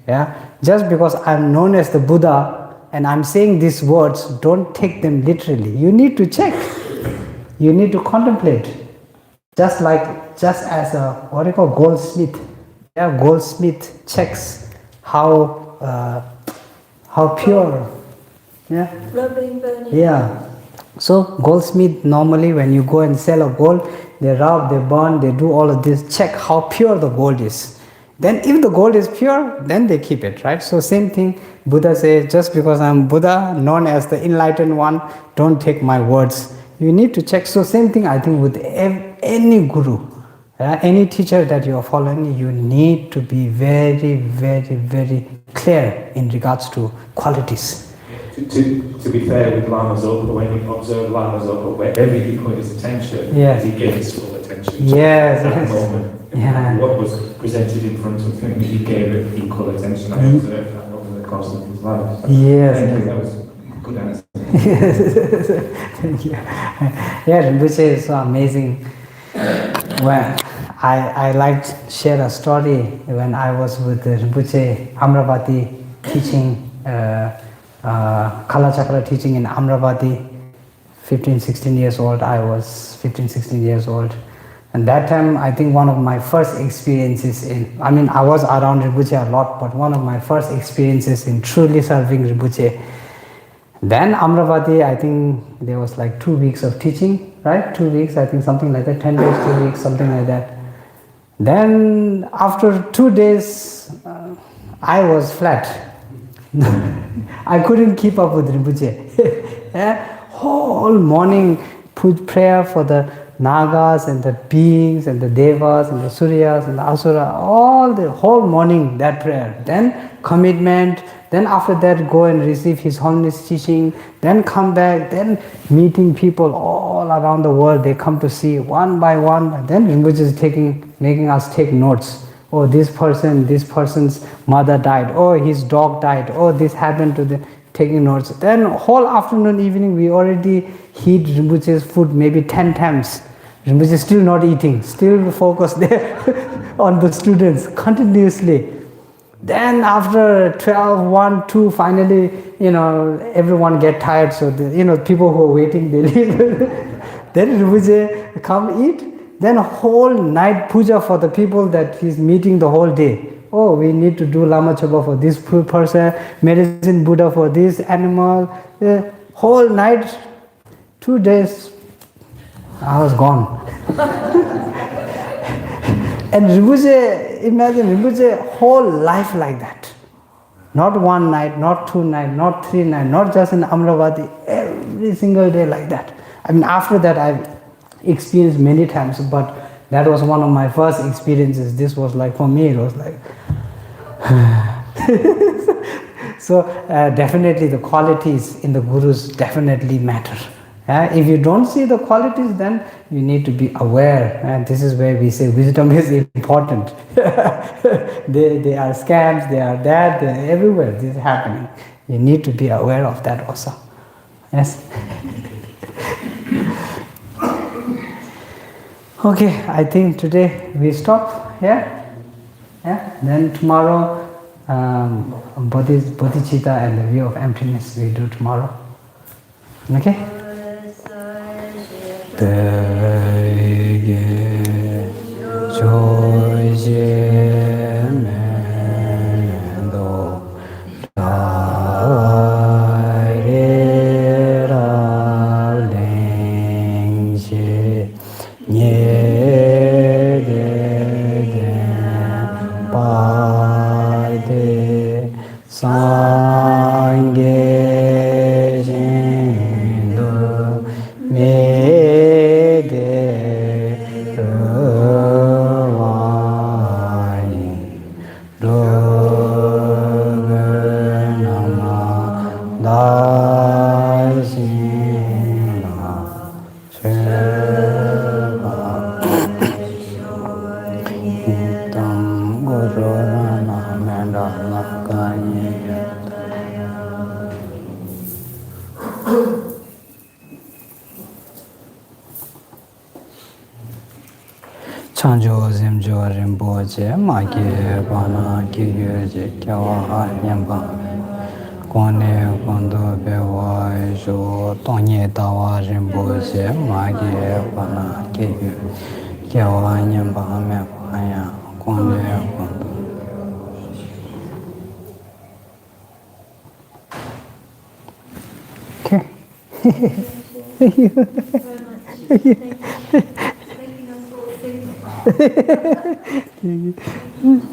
Yeah, just because I'm known as the Buddha and I'm saying these words, don't take them literally. You need to check. You need to contemplate. Just as a, what do you call, goldsmith. Yeah, goldsmith checks how pure. Yeah. Rubbing, burning. Yeah. So goldsmith, normally when you go and sell a gold, they rub, they burn, they do all of this, check how pure the gold is. Then if the gold is pure, then they keep it, right? So same thing, Buddha says, just because I'm Buddha, known as the enlightened one, don't take my words. You need to check. So same thing, I think, with any guru, any teacher that you are following, you need to be very, very, very clear in regards to qualities. To be fair with Lama Zopa, when you observe Lama Zopa, wherever he put his attention, yes, he gave his full attention yes, at that yes. moment. Yeah. What was presented in front of him, he gave it equal attention. I observed that over the course of his life. So yes. Thank you, that was a good answer. Thank you. Yeah, Rinpoche is so amazing. Well, I like to share a story when I was with Rinpoche Amravati teaching, Kala Chakra teaching in Amravati. 15, 16 years old, I was 15, 16 years old. And that time, I think one of my first experiences I was around Rinpoche a lot, but one of my first experiences in truly serving Rinpoche. Then Amravati, I think there was like 2 weeks of teaching, right? 2 weeks, I think something like that, 10 days, 2 weeks, something like that. Then after 2 days, I was flat. I couldn't keep up with Rinpoche. Whole morning, put prayer for the Nagas and the beings and the Devas and the Suryas and the Asura, all the whole morning that prayer. Then commitment, then after that go and receive His Holiness teaching, then come back, then meeting people all around the world. They come to see one by one. Then Rinpoche is making us take notes. Oh, this person's mother died. Oh, his dog died. Oh, this happened to the, taking notes. Then whole afternoon, evening, we already heat Rinpoche's food maybe 10 times. Rinpoche is still not eating, still focused there on the students continuously. Then after 12, 1, 2, finally, everyone get tired. So, people who are waiting, they leave. Then Rinpoche come eat. Then whole night puja for the people that he's meeting the whole day. Oh, we need to do Lama Chopa for this person, medicine Buddha for this animal. Whole night, 2 days, I was gone. And Rinpoche, imagine Rinpoche whole life like that. Not 1 night, not 2 nights, not 3 nights, not just in Amravati, every single day like that. After that I've experienced many times, but that was one of my first experiences. This was like, for me, it was like, so definitely the qualities in the gurus definitely matter. If you don't see the qualities, then you need to be aware, and this is where we say wisdom is important. They are scams, they are that, they are everywhere. This is happening. You need to be aware of that also. Yes. Okay, I think today we stop here. Yeah. Then tomorrow, bodhicitta and the view of emptiness we do tomorrow. Okay. Chanjo Zimjo Rinpoche, Maki Bana Kigyoje, Kyawa Nyamba, Kone Kondo Bewa Jo, Tonye Tawa Rinpoche, Maki Bana Kigyo, Kyawa Nyamba, Mepaya, Kone Kondo. Okay. Thank you. Thank you.